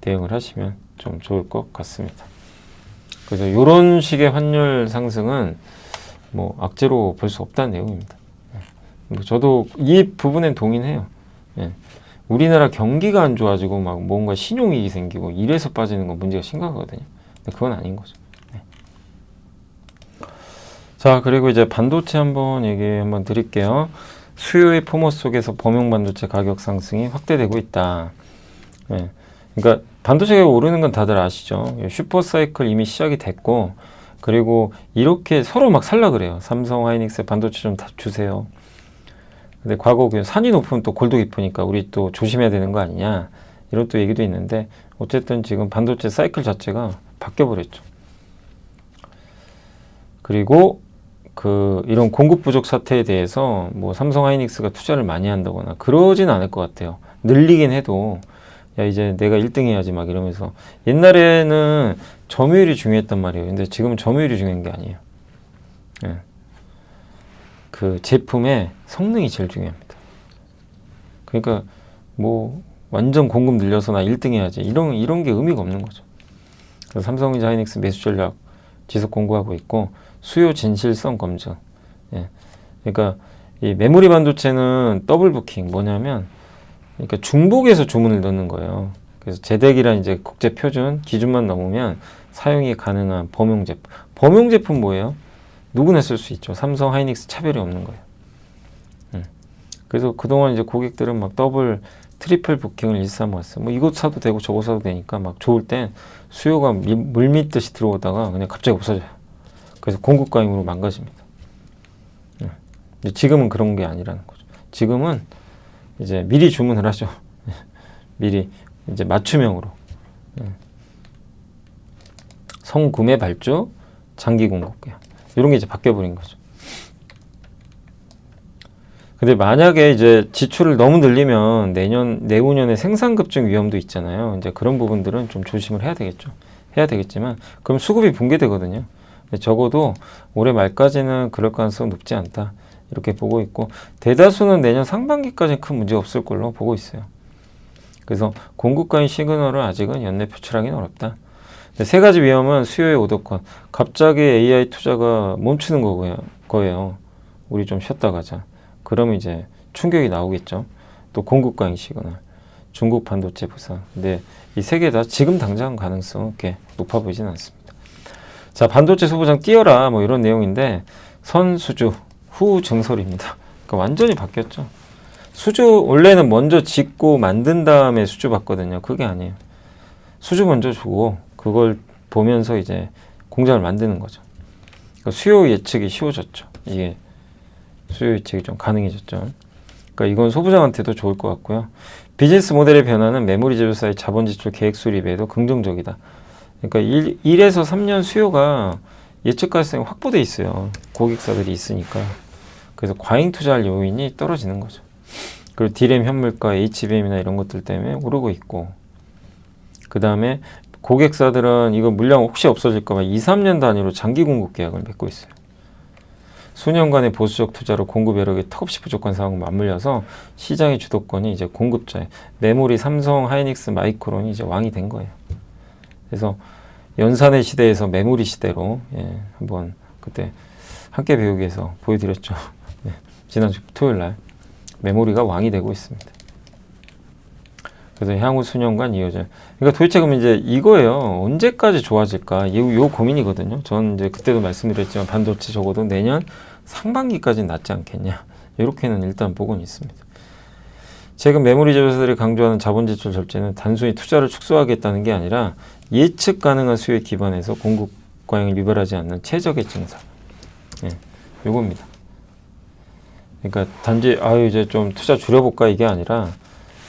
대응을 하시면 좀 좋을 것 같습니다. 그래서 이런 식의 환율 상승은 뭐 악재로 볼 수 없다는 내용입니다. 저도 이 부분엔 동의해요. 우리나라 경기가 안 좋아지고 막 뭔가 신용위기 생기고 이래서 빠지는 건 문제가 심각하거든요. 근데 그건 아닌 거죠. 자, 그리고 이제 반도체 한번 드릴게요. 수요의 포모 속에서 범용 반도체 가격 상승이 확대되고 있다. 그러니까 반도체 가격 오르는 건 다들 아시죠? 슈퍼 사이클 이미 시작이 됐고, 그리고 이렇게 서로 막 살라 그래요. 삼성, 하이닉스 반도체 좀 다 주세요. 근데 과거 산이 높으면 또 골도 깊으니까 우리 또 조심해야 되는 거 아니냐, 이런 또 얘기도 있는데, 어쨌든 지금 반도체 사이클 자체가 바뀌어버렸죠. 그리고 이런 공급 부족 사태에 대해서 뭐 삼성 하이닉스가 투자를 많이 한다거나 그러진 않을 것 같아요. 늘리긴 해도 야 이제 내가 1등 해야지 막 이러면서. 옛날에는 점유율이 중요했단 말이에요. 근데 지금은 점유율이 중요한 게 아니에요. 그 제품의 성능이 제일 중요합니다. 그러니까 뭐 완전 공급 늘려서 나 1등 해야지 이런 게 의미가 없는 거죠. 그래서 삼성전자 하이닉스 매수 전략 지속 공고하고 있고, 수요 진실성 검증. 그러니까 이 메모리 반도체는 더블 부킹 뭐냐면, 그러니까 중복해서 주문을 넣는 거예요. 그래서 제덱이란 이제 국제 표준 기준만 넘으면 사용이 가능한 범용 제품. 범용 제품 뭐예요? 누구나 쓸 수 있죠. 삼성 하이닉스 차별이 없는 거예요. 그래서 그동안 이제 고객들은 막 더블, 트리플 부킹을 일삼았어. 뭐 이것 사도 되고 저것 사도 되니까 막 좋을 땐 수요가 물밀듯이 들어오다가 그냥 갑자기 없어져요. 그래서 공급 과잉으로 망가집니다. 근데 지금은 그런 게 아니라는 거죠. 지금은 이제 미리 주문을 하죠. 미리 이제 맞춤형으로 성구매 발주, 장기 공급 계약 이런 게 이제 바뀌어 버린 거죠. 근데 만약에 이제 지출을 너무 늘리면 내후년에 생산 급증 위험도 있잖아요. 이제 그런 부분들은 좀 조심을 해야 되겠죠. 해야 되겠지만 그럼 수급이 붕괴되거든요. 적어도 올해 말까지는 그럴 가능성은 높지 않다. 이렇게 보고 있고 대다수는 내년 상반기까지는 큰 문제 없을 걸로 보고 있어요. 그래서 공급과의 시그널을 아직은 연내 표출하기는 어렵다. 세 가지 위험은 수요의 오더컷. 갑자기 AI 투자가 멈추는 거예요. 우리 좀 쉬었다 가자. 그러면 이제 충격이 나오겠죠. 또 공급과잉 시그널, 중국 반도체 부상. 근데 이 세 개 다 지금 당장 가능성 꽤 높아 보이진 않습니다. 자, 반도체 소부장 뛰어라 뭐 이런 내용인데 선수주 후 증설입니다. 그러니까 완전히 바뀌었죠. 수주 원래는 먼저 짓고 만든 다음에 수주 받거든요. 그게 아니에요. 수주 먼저 주고 그걸 보면서 이제 공장을 만드는 거죠. 그러니까 수요 예측이 쉬워졌죠. 이게 수요 예측이 좀 가능해졌죠. 그러니까 이건 소부장한테도 좋을 것 같고요. 비즈니스 모델의 변화는 메모리 제조사의 자본 지출 계획 수립에도 긍정적이다. 그러니까 1에서 3년 수요가 예측 가능성이 확보돼 있어요. 고객사들이 있으니까. 그래서 과잉 투자할 요인이 떨어지는 거죠. 그리고 D램 현물가, HBM이나 이런 것들 때문에 오르고 있고, 그 다음에 고객사들은 이거 물량 혹시 없어질까 봐 2, 3년 단위로 장기 공급 계약을 맺고 있어요. 수년간의 보수적 투자로 공급 여력이 턱없이 부족한 상황과 맞물려서 시장의 주도권이 이제 공급자에 메모리, 삼성, 하이닉스, 마이크론이 이제 왕이 된 거예요. 그래서 연산의 시대에서 메모리 시대로 한번 그때 함께 배우기 위해서 보여드렸죠. 지난주 토요일 날 메모리가 왕이 되고 있습니다. 그래서 향후 수년간 이어질. 그러니까 도대체 그럼 이제 이거예요. 언제까지 좋아질까? 요 고민이거든요. 저는 이제 그때도 말씀드렸지만 반도체 적어도 내년 상반기까지는 낫지 않겠냐. 이렇게는 일단 보고는 있습니다. 최근 메모리 제조사들이 강조하는 자본 지출 절제는 단순히 투자를 축소하겠다는 게 아니라 예측 가능한 수요에 기반해서 공급 과잉을 유발하지 않는 최적의 증설. 요겁니다. 그러니까 단지 이제 좀 투자 줄여볼까 이게 아니라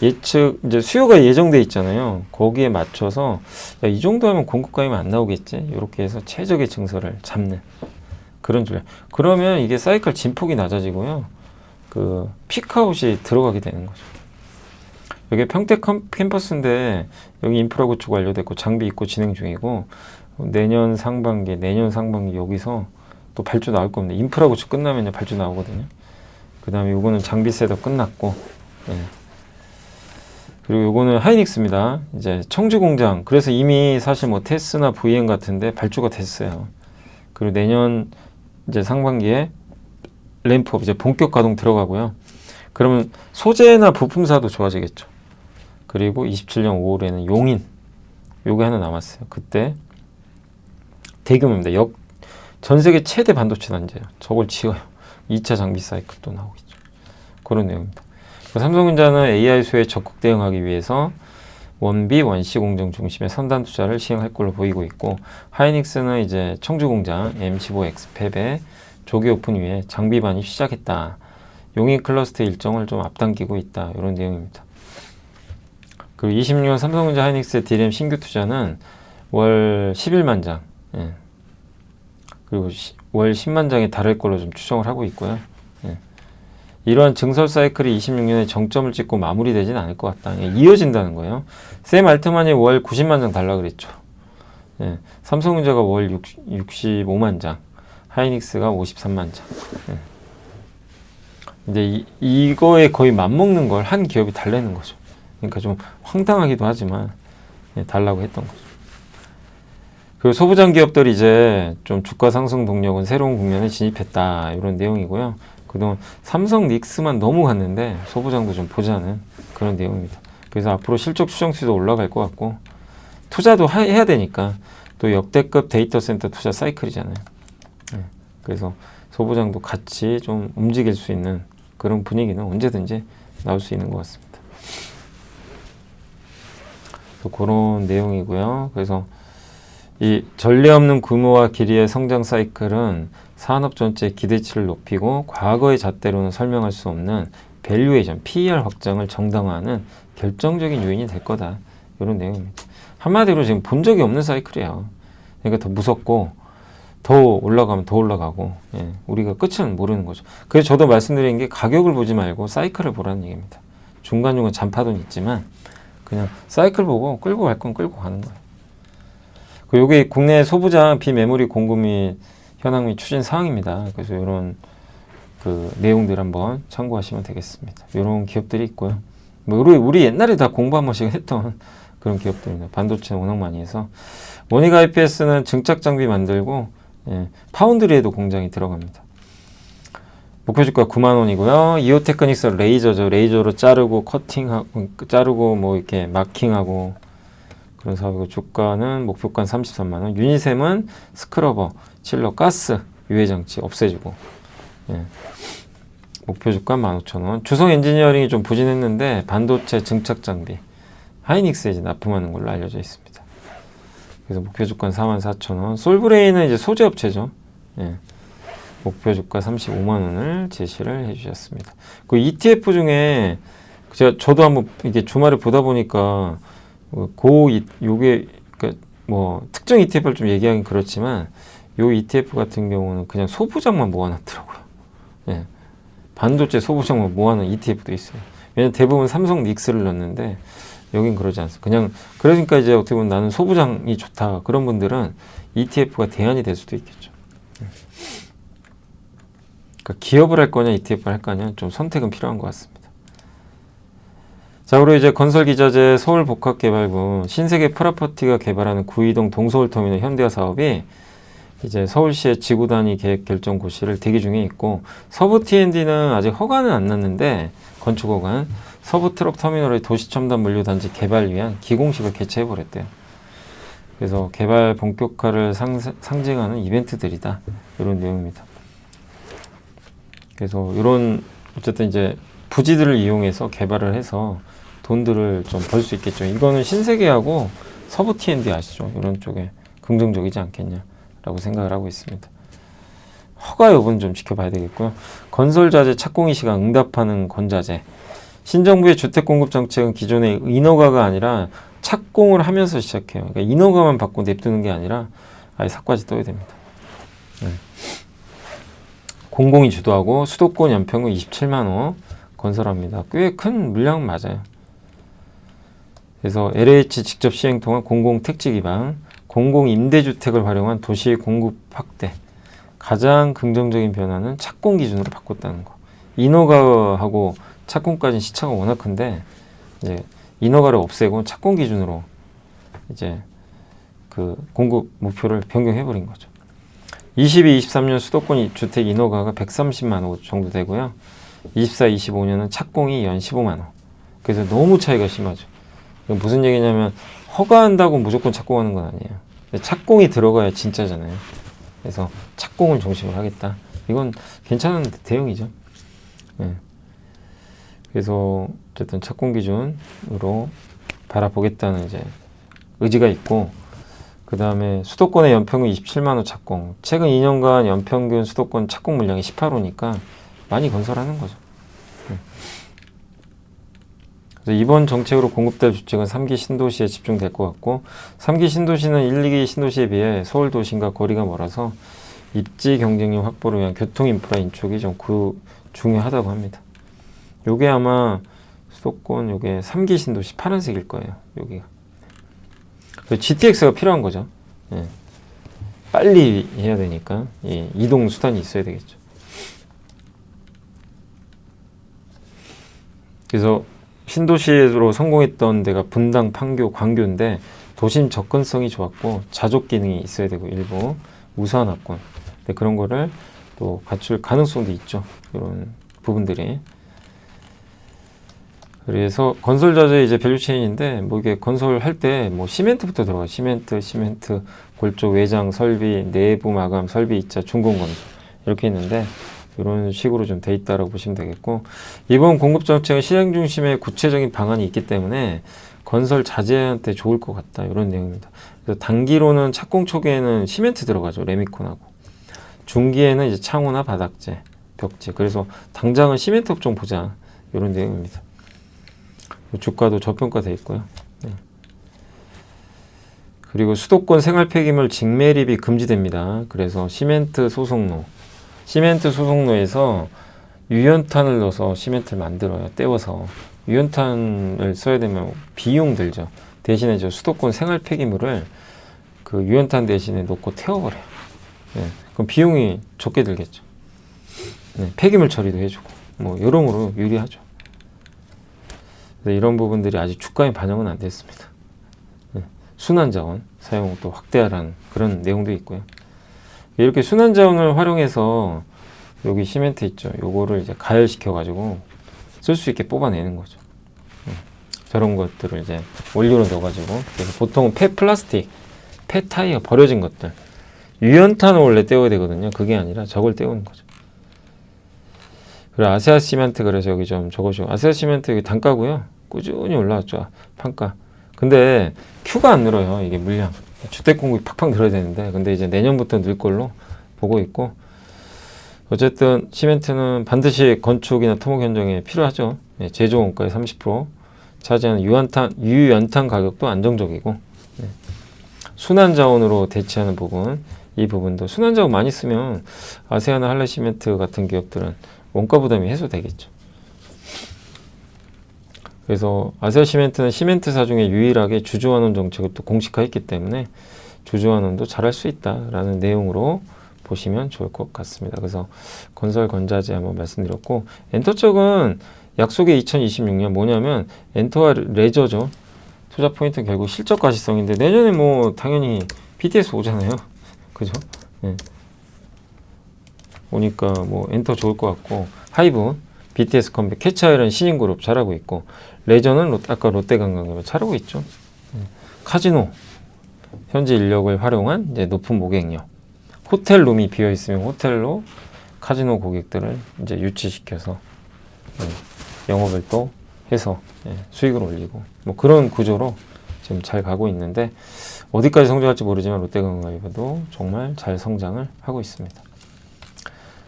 예측 이제 수요가 예정돼 있잖아요. 거기에 맞춰서 이 정도 하면 공급 과잉이 안 나오겠지. 이렇게 해서 최적의 증설을 잡는 그런 줄. 그러면 이게 사이클 진폭이 낮아지고요. 그 피크아웃이 들어가게 되는 거죠. 여기 평택 캠퍼스인데 여기 인프라 구축 완료됐고 장비 입고 진행 중이고 내년 상반기 여기서 또 발주 나올 겁니다. 인프라 구축 끝나면 발주 나오거든요. 그 다음에 요거는 장비 셋업 끝났고, 그리고 요거는 하이닉스입니다. 이제 청주 공장. 그래서 이미 사실 뭐 테스나 VM 같은데 발주가 됐어요. 그리고 내년 이제 상반기에 램프업 이제 본격 가동 들어가고요. 그러면 소재나 부품사도 좋아지겠죠. 그리고 27년 5월에는 용인. 요게 하나 남았어요. 그때 대규모입니다. 전 세계 최대 반도체 단지예요. 저걸 지어요. 2차 장비 사이클 또 나오겠죠. 그런 내용입니다. 삼성전자는 AI 수요에 적극 대응하기 위해서 원비, 원시 공정 중심의 선단 투자를 시행할 걸로 보이고 있고, 하이닉스는 이제 청주 공장 M15X 팹에 조기 오픈 위에 장비 반입 시작했다. 용인 클러스터 일정을 좀 앞당기고 있다. 이런 내용입니다. 그리고 26년 삼성전자 하이닉스의 D램 신규 투자는 월 11만 장, 그리고 월 10만 장에 달할 걸로 좀 추정을 하고 있고요. 이러한 증설 사이클이 26년에 정점을 찍고 마무리되지는 않을 것 같다. 이어진다는 거예요. 샘 알트만이 월 90만 장 달라 그랬죠. 삼성전자가 월 65만 장, 하이닉스가 53만 장. 이제 이거에 거의 맞먹는 걸 한 기업이 달래는 거죠. 그러니까 좀 황당하기도 하지만 달라고 했던 거죠. 그리고 소부장 기업들이 이제 좀 주가 상승 동력은 새로운 국면에 진입했다. 이런 내용이고요. 그동안 삼성 닉스만 너무 갔는데 소부장도 좀 보자는 그런 내용입니다. 그래서 앞으로 실적 추정치도 올라갈 것 같고 투자도 해야 되니까 또 역대급 데이터 센터 투자 사이클이잖아요. 그래서 소부장도 같이 좀 움직일 수 있는 그런 분위기는 언제든지 나올 수 있는 것 같습니다. 그런 내용이고요. 그래서 이 전례 없는 규모와 길이의 성장 사이클은 산업 전체의 기대치를 높이고 과거의 잣대로는 설명할 수 없는 밸류에이션, PER 확장을 정당화하는 결정적인 요인이 될 거다. 이런 내용입니다. 한마디로 지금 본 적이 없는 사이클이에요. 그러니까 더 무섭고 더 올라가면 더 올라가고 우리가 끝은 모르는 거죠. 그래서 저도 말씀드린 게 가격을 보지 말고 사이클을 보라는 얘기입니다. 중간중간 잔파도는 있지만 그냥 사이클 보고 끌고 갈 건 끌고 가는 거예요. 이게 국내 소부장 비메모리 공급 현황 및 추진 사항입니다. 그래서 이런 그 내용들 한번 참고하시면 되겠습니다. 이런 기업들이 있고요. 뭐 우리 옛날에 다 공부 한 번씩 했던 그런 기업들입니다. 반도체 워낙 많이 해서 모니가 IPS는 증착 장비 만들고 파운드리에도 공장이 들어갑니다. 목표 주가 9만 원이고요. 이오테크닉스 레이저죠. 레이저로 자르고 커팅하고 자르고 뭐 이렇게 마킹하고 그런 사업이고 주가는 목표가 33만 원. 유니셈은 스크러버, 칠러, 가스 유해 장치 없애주고 목표 주가 15,000원. 주성 엔지니어링이 좀 부진했는데 반도체 증착 장비 하이닉스에 이제 납품하는 걸로 알려져 있습니다. 그래서 목표 주가 44,000원. 솔브레인은 이제 소재 업체죠. 목표 주가 35만 원을 제시를 해주셨습니다. 그 ETF 중에 저도 한번 이게 주말에 보다 보니까 요게 그러니까 뭐 특정 ETF를 좀 얘기하긴 그렇지만 요 ETF 같은 경우는 그냥 소부장만 모아놨더라고요. 반도체 소부장만 모아놓은 ETF도 있어요. 왜냐면 대부분 삼성 닉스를 넣는데 여긴 그러지 않습니다. 그냥 그러니까 이제 어떻게 보면 나는 소부장이 좋다 그런 분들은 ETF가 대안이 될 수도 있겠죠. 그러니까 기업을 할 거냐 ETF를 할 거냐 좀 선택은 필요한 것 같습니다. 자, 그리고 이제 건설기자재 서울복합개발구 신세계 프라퍼티가 개발하는 구이동 동서울터미널 현대화 사업이 이제 서울시의 지구단위 계획 결정 고시를 대기 중에 있고 서부 T&D는 아직 허가는 안 났는데 건축 허가는 서부 트럭 터미널의 도시첨단 물류단지 개발 위한 기공식을 개최해버렸대요. 그래서 개발 본격화를 상징하는 이벤트들이다. 이런 내용입니다. 그래서 이런 어쨌든 이제 부지들을 이용해서 개발을 해서 돈들을 좀 벌 수 있겠죠. 이거는 신세계하고 서부 T&D 아시죠? 이런 쪽에 긍정적이지 않겠냐라고 생각을 하고 있습니다. 허가 여부는 좀 지켜봐야 되겠고요. 건설자재 착공이 시간 응답하는 건자재. 신정부의 주택공급 정책은 기존의 인허가가 아니라 착공을 하면서 시작해요. 그러니까 인허가만 받고 냅두는 게 아니라 아예 삭까지 떠야 됩니다. 공공이 주도하고 수도권 연평균 27만 호 건설합니다. 꽤 큰 물량 맞아요. 그래서 LH 직접 시행 통한 공공택지 기반, 공공임대주택을 활용한 도시 공급 확대. 가장 긍정적인 변화는 착공 기준으로 바꿨다는 거. 인허가하고 착공까지는 시차가 워낙 큰데 이제 인허가를 없애고 착공 기준으로 이제 그 공급 목표를 변경해버린 거죠. 22, 23년 수도권 주택 인허가가 130만 호 정도 되고요. 24, 25년은 착공이 연 15만 호. 그래서 너무 차이가 심하죠. 이건 무슨 얘기냐면 허가한다고 무조건 착공하는 건 아니에요. 착공이 들어가야 진짜잖아요. 그래서 착공을 중심으로 하겠다. 이건 괜찮은 대응이죠. 그래서 어쨌든 착공 기준으로 바라보겠다는 이제 의지가 있고, 그 다음에 수도권의 연평균 27만 호 착공. 최근 2년간 연평균 수도권 착공 물량이 18호니까 많이 건설하는 거죠. 그래서 이번 정책으로 공급될 주택은 3기 신도시에 집중될 것 같고, 3기 신도시는 1, 2기 신도시에 비해 서울 도심과 거리가 멀어서 입지 경쟁력 확보를 위한 교통 인프라 인축이 좀 중요하다고 합니다. 요게 아마 수도권 요게 3기 신도시 파란색일 거예요. 여기가. GTX가 필요한 거죠. 빨리 해야 되니까 이동 수단이 있어야 되겠죠. 그래서 신도시로 성공했던 데가 분당, 판교, 광교인데 도심 접근성이 좋았고 자족 기능이 있어야 되고 일부 우수한 학군. 그런 거를 또 갖출 가능성도 있죠. 이런 부분들이. 그래서 건설 자재 이제 밸류체인인데 뭐 이게 건설할 때 뭐 시멘트부터 들어가요. 시멘트, 골조, 외장 설비, 내부 마감, 설비 입자, 준공 건설 이렇게 있는데 이런 식으로 좀 돼 있다라고 보시면 되겠고, 이번 공급 정책은 시장 중심의 구체적인 방안이 있기 때문에 건설 자재한테 좋을 것 같다, 이런 내용입니다. 그래서 단기로는 착공 초기에는 시멘트 들어가죠, 레미콘하고. 중기에는 이제 창호나 바닥재, 벽재. 그래서 당장은 시멘트 업종 보자, 이런 내용입니다. 주가도 저평가돼 있고요. 네. 그리고 수도권 생활 폐기물 직매립이 금지됩니다. 그래서 시멘트 소속로에서 유연탄을 넣어서 시멘트를 만들어요. 떼워서. 유연탄을 써야 되면 비용 들죠. 대신에 저 수도권 생활 폐기물을 그 유연탄 대신에 놓고 태워버려요. 네. 그럼 비용이 적게 들겠죠. 네. 폐기물 처리도 해주고 뭐 여러모로 유리하죠. 이런 부분들이 아직 주가에 반영은 안 됐습니다. 네. 순환자원 사용을 또 확대하라는 그런 내용도 있고요. 이렇게 순환자원을 활용해서 여기 시멘트 있죠. 요거를 이제 가열시켜 가지고 쓸 수 있게 뽑아내는 거죠. 저런 것들을 이제 원료로 넣어가지고, 그래서 보통은 플라스틱, 타이어 버려진 것들, 유연탄을 원래 떼어야 되거든요. 그게 아니라 저걸 떼우는 거죠. 그리고 아세아 시멘트, 그래서 여기 좀 적어주고, 아세아 시멘트 여기 단가고요. 꾸준히 올라왔죠. 판가. 근데 Q가 안 늘어요. 이게 물량. 주택 공급이 팍팍 늘어야 되는데, 근데 이제 내년부터 늘 걸로 보고 있고, 어쨌든 시멘트는 반드시 건축이나 토목 현장에 필요하죠. 네, 제조 원가의 30% 차지하는 유연탄 가격도 안정적이고, 네. 순환자원으로 대체하는 부분, 이 부분도 순환자원 많이 쓰면 아세아나 한라시멘트 같은 기업들은 원가 부담이 해소되겠죠. 그래서 아세아시멘트는 시멘트사 중에 유일하게 주주환원 정책을 또 공식화했기 때문에 주주환원도 잘할 수 있다라는 내용으로 보시면 좋을 것 같습니다. 그래서 건설 건자재 한번 말씀드렸고, 엔터 쪽은 약속의 2026년 뭐냐면 엔터와 레저죠. 투자 포인트 결국 실적 가시성인데 내년에 뭐 당연히 BTS 오잖아요. 그죠? 네. 오니까 뭐 엔터 좋을 것 같고, 하이브, BTS 컴백, 캐치아이런 신인그룹 잘하고 있고, 레저는 아까 롯데관광이 잘하고 있죠. 카지노, 현지 인력을 활용한 이제 높은 모객력, 호텔 룸이 비어 있으면 호텔로 카지노 고객들을 이제 유치시켜서 영업을 또 해서 수익을 올리고 뭐 그런 구조로 지금 잘 가고 있는데, 어디까지 성장할지 모르지만 롯데관광도 정말 잘 성장을 하고 있습니다.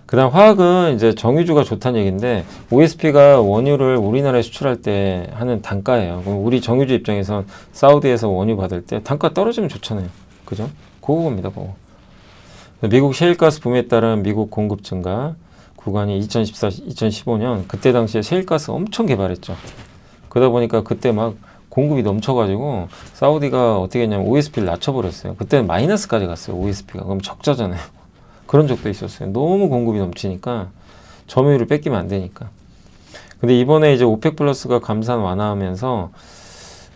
그 다음 화학은 이제 정유주가 좋다는 얘기인데, OSP가 원유를 우리나라에 수출할 때 하는 단가예요. 그럼 우리 정유주 입장에선 사우디에서 원유 받을 때 단가 떨어지면 좋잖아요. 그죠? 그거입니다. 그거. 미국 셰일가스 붐에 따른 미국 공급 증가 구간이 2014, 2015년 그때 당시에 셰일가스 엄청 개발했죠. 그러다 보니까 그때 막 공급이 넘쳐가지고 사우디가 어떻게 했냐면 OSP를 낮춰버렸어요. 그때는 마이너스까지 갔어요. OSP가. 그럼 적자잖아요. 그런 적도 있었어요. 너무 공급이 넘치니까 점유율을 뺏기면 안 되니까. 근데 이번에 이제 오펙 플러스가 감산 완화하면서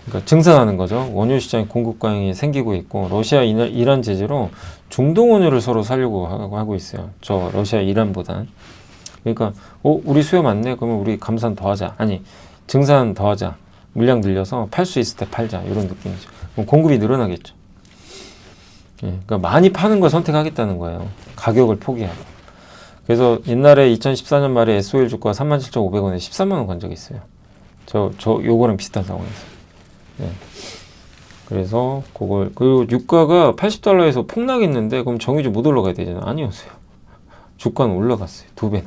그러니까 증산하는 거죠. 원유 시장에 공급 과잉이 생기고 있고, 러시아, 이란 제재로 중동 원유를 서로 사려고 하고 있어요. 저 러시아, 이란보단. 그러니까 우리 수요 많네. 그러면 우리 감산 더 하자. 아니, 증산 더 하자. 물량 늘려서 팔 수 있을 때 팔자. 이런 느낌이죠. 그럼 공급이 늘어나겠죠. 그러니까 많이 파는 걸 선택하겠다는 거예요. 가격을 포기하고. 그래서 옛날에 2014년 말에 SOL 주가가 37,500원에 13만 원 간 적이 있어요. 요거랑 비슷한 상황이었어요. 네. 그래서 그리고 유가가 $80에서 폭락했는데, 그럼 정유주 못 올라가야 되잖아요. 아니었어요. 주가는 올라갔어요. 2배나.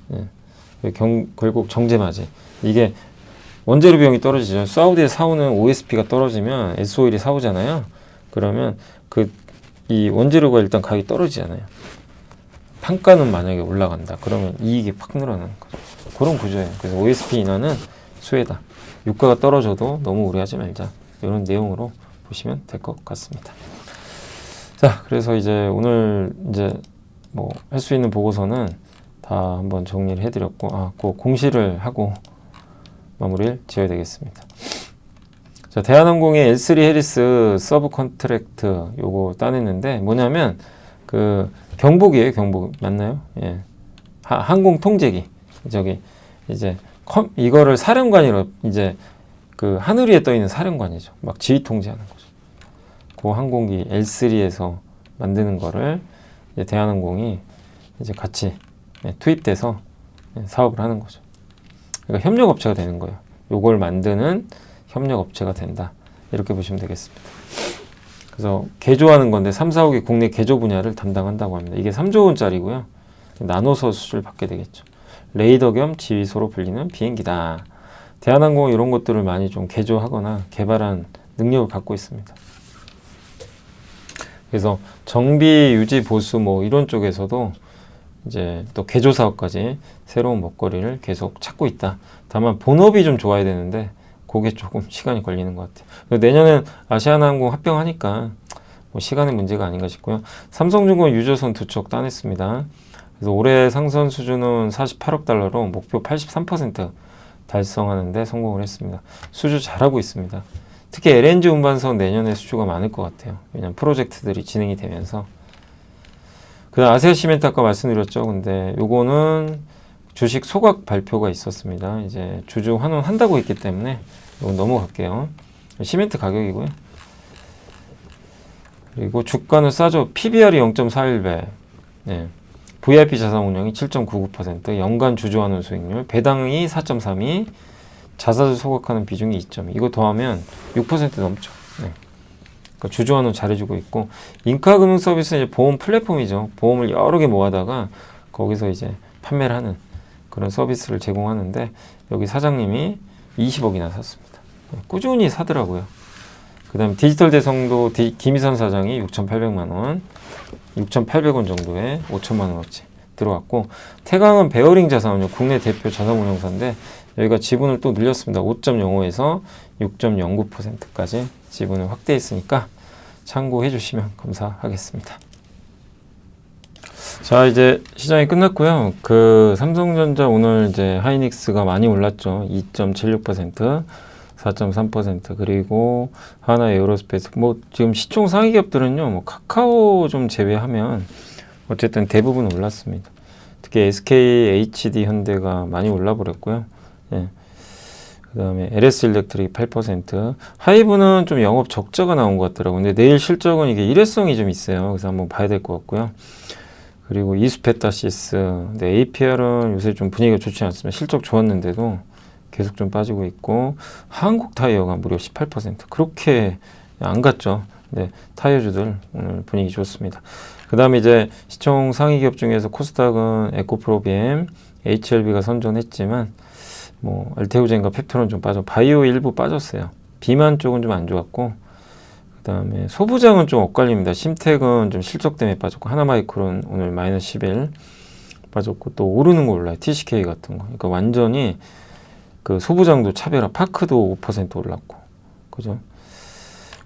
네. 결국 정제마진. 이게 원재료 비용이 떨어지죠. 사우디에 사오는 OSP가 떨어지면 SOL이 사오잖아요. 그러면 이 원재료가 일단 가격이 떨어지잖아요. 판가는 만약에 올라간다. 그러면 이익이 팍 늘어나는 거죠. 그런 구조예요. 그래서 OSP 인하는 수혜다. 유가가 떨어져도 너무 우려하지 말자. 이런 내용으로 보시면 될 것 같습니다. 자, 그래서 이제 오늘 이제 뭐 할 수 있는 보고서는 다 한번 정리를 해드렸고, 그 공시를 하고 마무리를 지어야 되겠습니다. 자, 대한항공의 L3 해리스 서브 컨트랙트 요거 따냈는데, 뭐냐면 그 경보기예요. 경보 맞나요? 예. 항공 통제기. 저기 이제 이거를 사령관이로 이제 그 하늘 위에 떠 있는 사령관이죠. 막 지휘 통제하는 거죠. 그 항공기 L3에서 만드는 거를 이제 대한항공이 이제 같이 투입돼서 사업을 하는 거죠. 그러니까 협력업체가 되는 거예요. 요걸 만드는 협력업체가 된다. 이렇게 보시면 되겠습니다. 그래서 개조하는 건데 3, 4, 5기 국내 개조 분야를 담당한다고 합니다. 이게 3조 원짜리고요. 나눠서 수주를 받게 되겠죠. 레이더 겸 지휘소로 불리는 비행기다. 대한항공은 이런 것들을 많이 좀 개조하거나 개발한 능력을 갖고 있습니다. 그래서 정비, 유지, 보수 뭐 이런 쪽에서도 이제 또 개조 사업까지 새로운 먹거리를 계속 찾고 있다. 다만 본업이 좀 좋아야 되는데 그게 조금 시간이 걸리는 것 같아요. 내년엔 아시아나항공 합병하니까 뭐 시간의 문제가 아닌가 싶고요. 삼성중공 유조선 2척 따냈습니다. 그래서 올해 상선 수주는 48억 달러로 목표 83% 달성하는데 성공을 했습니다. 수주 잘하고 있습니다. 특히 LNG 운반선 내년에 수주가 많을 것 같아요. 왜냐하면 프로젝트들이 진행이 되면서. 그다음 아세아 시멘트 아까 말씀드렸죠. 근데 요거는 주식 소각 발표가 있었습니다. 이제 주주 환원한다고 했기 때문에 이건 넘어갈게요. 시멘트 가격이고요. 그리고 주가는 싸죠. PBR이 0.41배. 네. VIP 자산운용이 7.99%, 연간 주주환원 수익률, 배당이 4.32, 자사주 소각하는 비중이 2.2. 이거 더하면 6% 넘죠. 네. 그러니까 주주환원 잘해주고 있고, 인카금융 서비스는 이제 보험 플랫폼이죠. 보험을 여러 개 모아다가 거기서 이제 판매를 하는 그런 서비스를 제공하는데, 여기 사장님이 20억이나 샀습니다. 꾸준히 사더라고요. 그 다음에 디지털 대성도 김희선 사장이 6,800만 원, 6,800원 정도에 5천만 원어치 들어왔고, 태강은 베어링 자산운용 국내 대표 자산운용사인데 여기가 지분을 또 늘렸습니다. 5.05에서 6.09%까지 지분을 확대했으니까 참고해 주시면 감사하겠습니다. 자, 이제 시장이 끝났고요. 그 삼성전자 오늘 이제 하이닉스가 많이 올랐죠. 2.76%, 4.3%. 그리고 하나 에어로스페이스. 뭐 지금 시총 상위 기업들은요, 뭐 카카오 좀 제외하면 어쨌든 대부분 올랐습니다. 특히 SK, HD 현대가 많이 올라버렸고요. 예. 그 다음에 LS 일렉트릭 8%. 하이브는 좀 영업 적자가 나온 것 같더라고요. 근데 내일 실적은 이게 일회성이 좀 있어요. 그래서 한번 봐야 될 것 같고요. 그리고 이수페타시스. 근데 APR은 요새 좀 분위기가 좋지 않습니다. 실적 좋았는데도 계속 좀 빠지고 있고, 한국타이어가 무려 18%. 그렇게 안 갔죠. 네, 타이어주들 오늘 분위기 좋습니다. 그 다음에 이제 시총 상위 기업 중에서 코스닥은 에코프로비엠, HLB가 선전했지만, 뭐 알테오젠과 펩트론 좀 빠져, 바이오 일부 빠졌어요. 비만 쪽은 좀 안 좋았고, 그 다음에 소부장은 좀 엇갈립니다. 심텍은 좀 실적 때문에 빠졌고, 하나마이크론 오늘 마이너스 11 빠졌고, 또 오르는 거 올라요. TCK 같은 거. 그러니까 완전히 그 소부장도 차별화, 파크도 5% 올랐고, 그죠?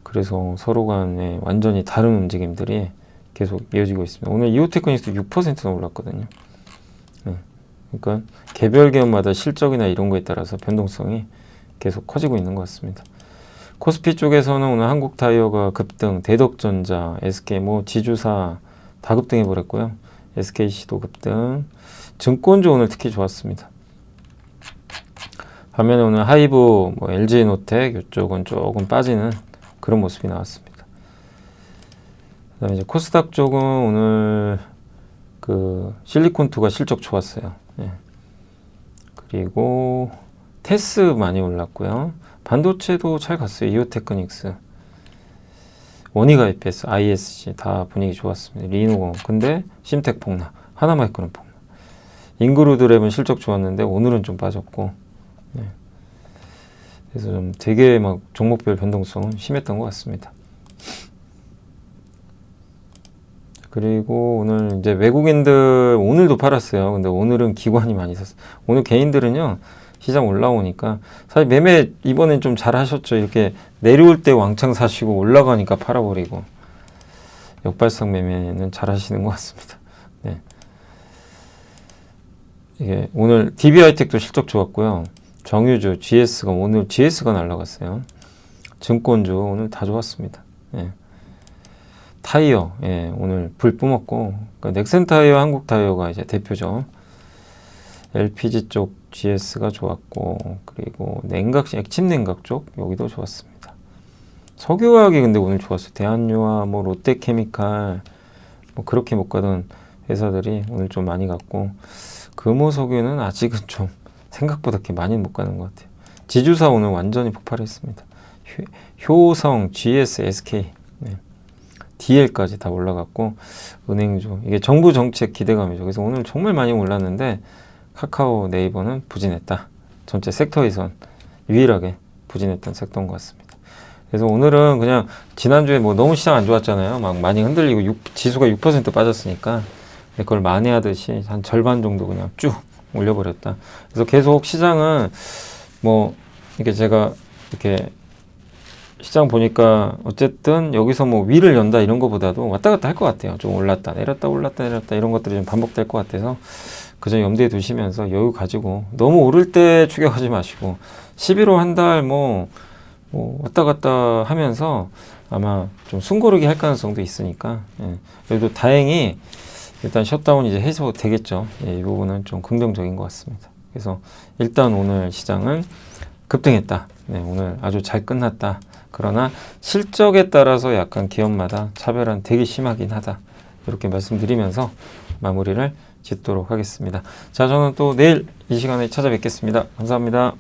그래서 서로 간에 완전히 다른 움직임들이 계속 이어지고 있습니다. 오늘 이오테크닉스도 6%나 올랐거든요. 네. 그러니까 개별 기업마다 실적이나 이런 거에 따라서 변동성이 계속 커지고 있는 것 같습니다. 코스피 쪽에서는 오늘 한국타이어가 급등, 대덕전자, SK 뭐 지주사 다 급등해 버렸고요. SKC도 급등, 증권주 오늘 특히 좋았습니다. 반면에 오늘 하이브, 뭐 LG노텍 이쪽은 조금 빠지는 그런 모습이 나왔습니다. 그다음에 이제 코스닥 쪽은 오늘 그 실리콘2가 실적 좋았어요. 예. 그리고 테스 많이 올랐고요. 반도체도 잘 갔어요. 이오테크닉스, 원희가 IPS, ISC 다 분위기 좋았습니다. 리노공. 근데 심텍 폭락, 하나마이크론 폭락. 인그루드랩은 실적 좋았는데 오늘은 좀 빠졌고, 네. 그래서 좀 되게 막 종목별 변동성은 심했던 것 같습니다. 그리고 오늘 이제 외국인들 오늘도 팔았어요. 근데 오늘은 기관이 많이 샀어요. 오늘 개인들은요, 시장 올라오니까 사실 매매 이번엔 좀 잘 하셨죠. 이렇게 내려올 때 왕창 사시고 올라가니까 팔아버리고, 역발상 매매는 잘 하시는 것 같습니다. 네. 이게 오늘 DB하이텍도 실적 좋았고요. 정유주, GS가 오늘 GS가 날라갔어요. 증권주 오늘 다 좋았습니다. 예. 타이어, 예, 오늘 불 뿜었고, 그러니까 넥센타이어, 한국타이어가 이제 대표죠. LPG 쪽 GS가 좋았고, 그리고 냉각, 액침 냉각 쪽 여기도 좋았습니다. 석유화학이 근데 오늘 좋았어요. 대한유화, 뭐 롯데케미칼, 뭐 그렇게 못 가던 회사들이 오늘 좀 많이 갔고, 금호석유는 아직은 좀 생각보다 그렇게 많이 못 가는 것 같아요. 지주사 오늘 완전히 폭발했습니다. 효성, GS, SK, 네. DL까지 다 올라갔고, 은행주, 이게 정부 정책 기대감이죠. 그래서 오늘 정말 많이 올랐는데 카카오, 네이버는 부진했다. 전체 섹터에선 유일하게 부진했던 섹터인 것 같습니다. 그래서 오늘은 그냥 지난주에 뭐 너무 시장 안 좋았잖아요. 막 많이 흔들리고 지수가 6% 빠졌으니까 그걸 만회하듯이 한 절반 정도 그냥 쭉 올려버렸다. 그래서 계속 시장은 뭐 이게 제가 이렇게 시장 보니까 어쨌든 여기서 뭐 위를 연다 이런 거보다도 왔다 갔다 할 것 같아요. 좀 올랐다 내렸다 올랐다 내렸다 이런 것들이 좀 반복될 것 같아서 그점 염두에 두시면서 여유 가지고 너무 오를 때 추격하지 마시고 11호 한 달 뭐 왔다 갔다 하면서 아마 좀 숨고르기 할 가능성도 있으니까 예. 그래도 다행히 일단 셧다운 이제 해소되겠죠. 예, 이 부분은 좀 긍정적인 것 같습니다. 그래서 일단 오늘 시장은 급등했다. 네, 오늘 아주 잘 끝났다. 그러나 실적에 따라서 약간 기업마다 차별화는 되게 심하긴 하다. 이렇게 말씀드리면서 마무리를 짓도록 하겠습니다. 자, 저는 또 내일 이 시간에 찾아뵙겠습니다. 감사합니다.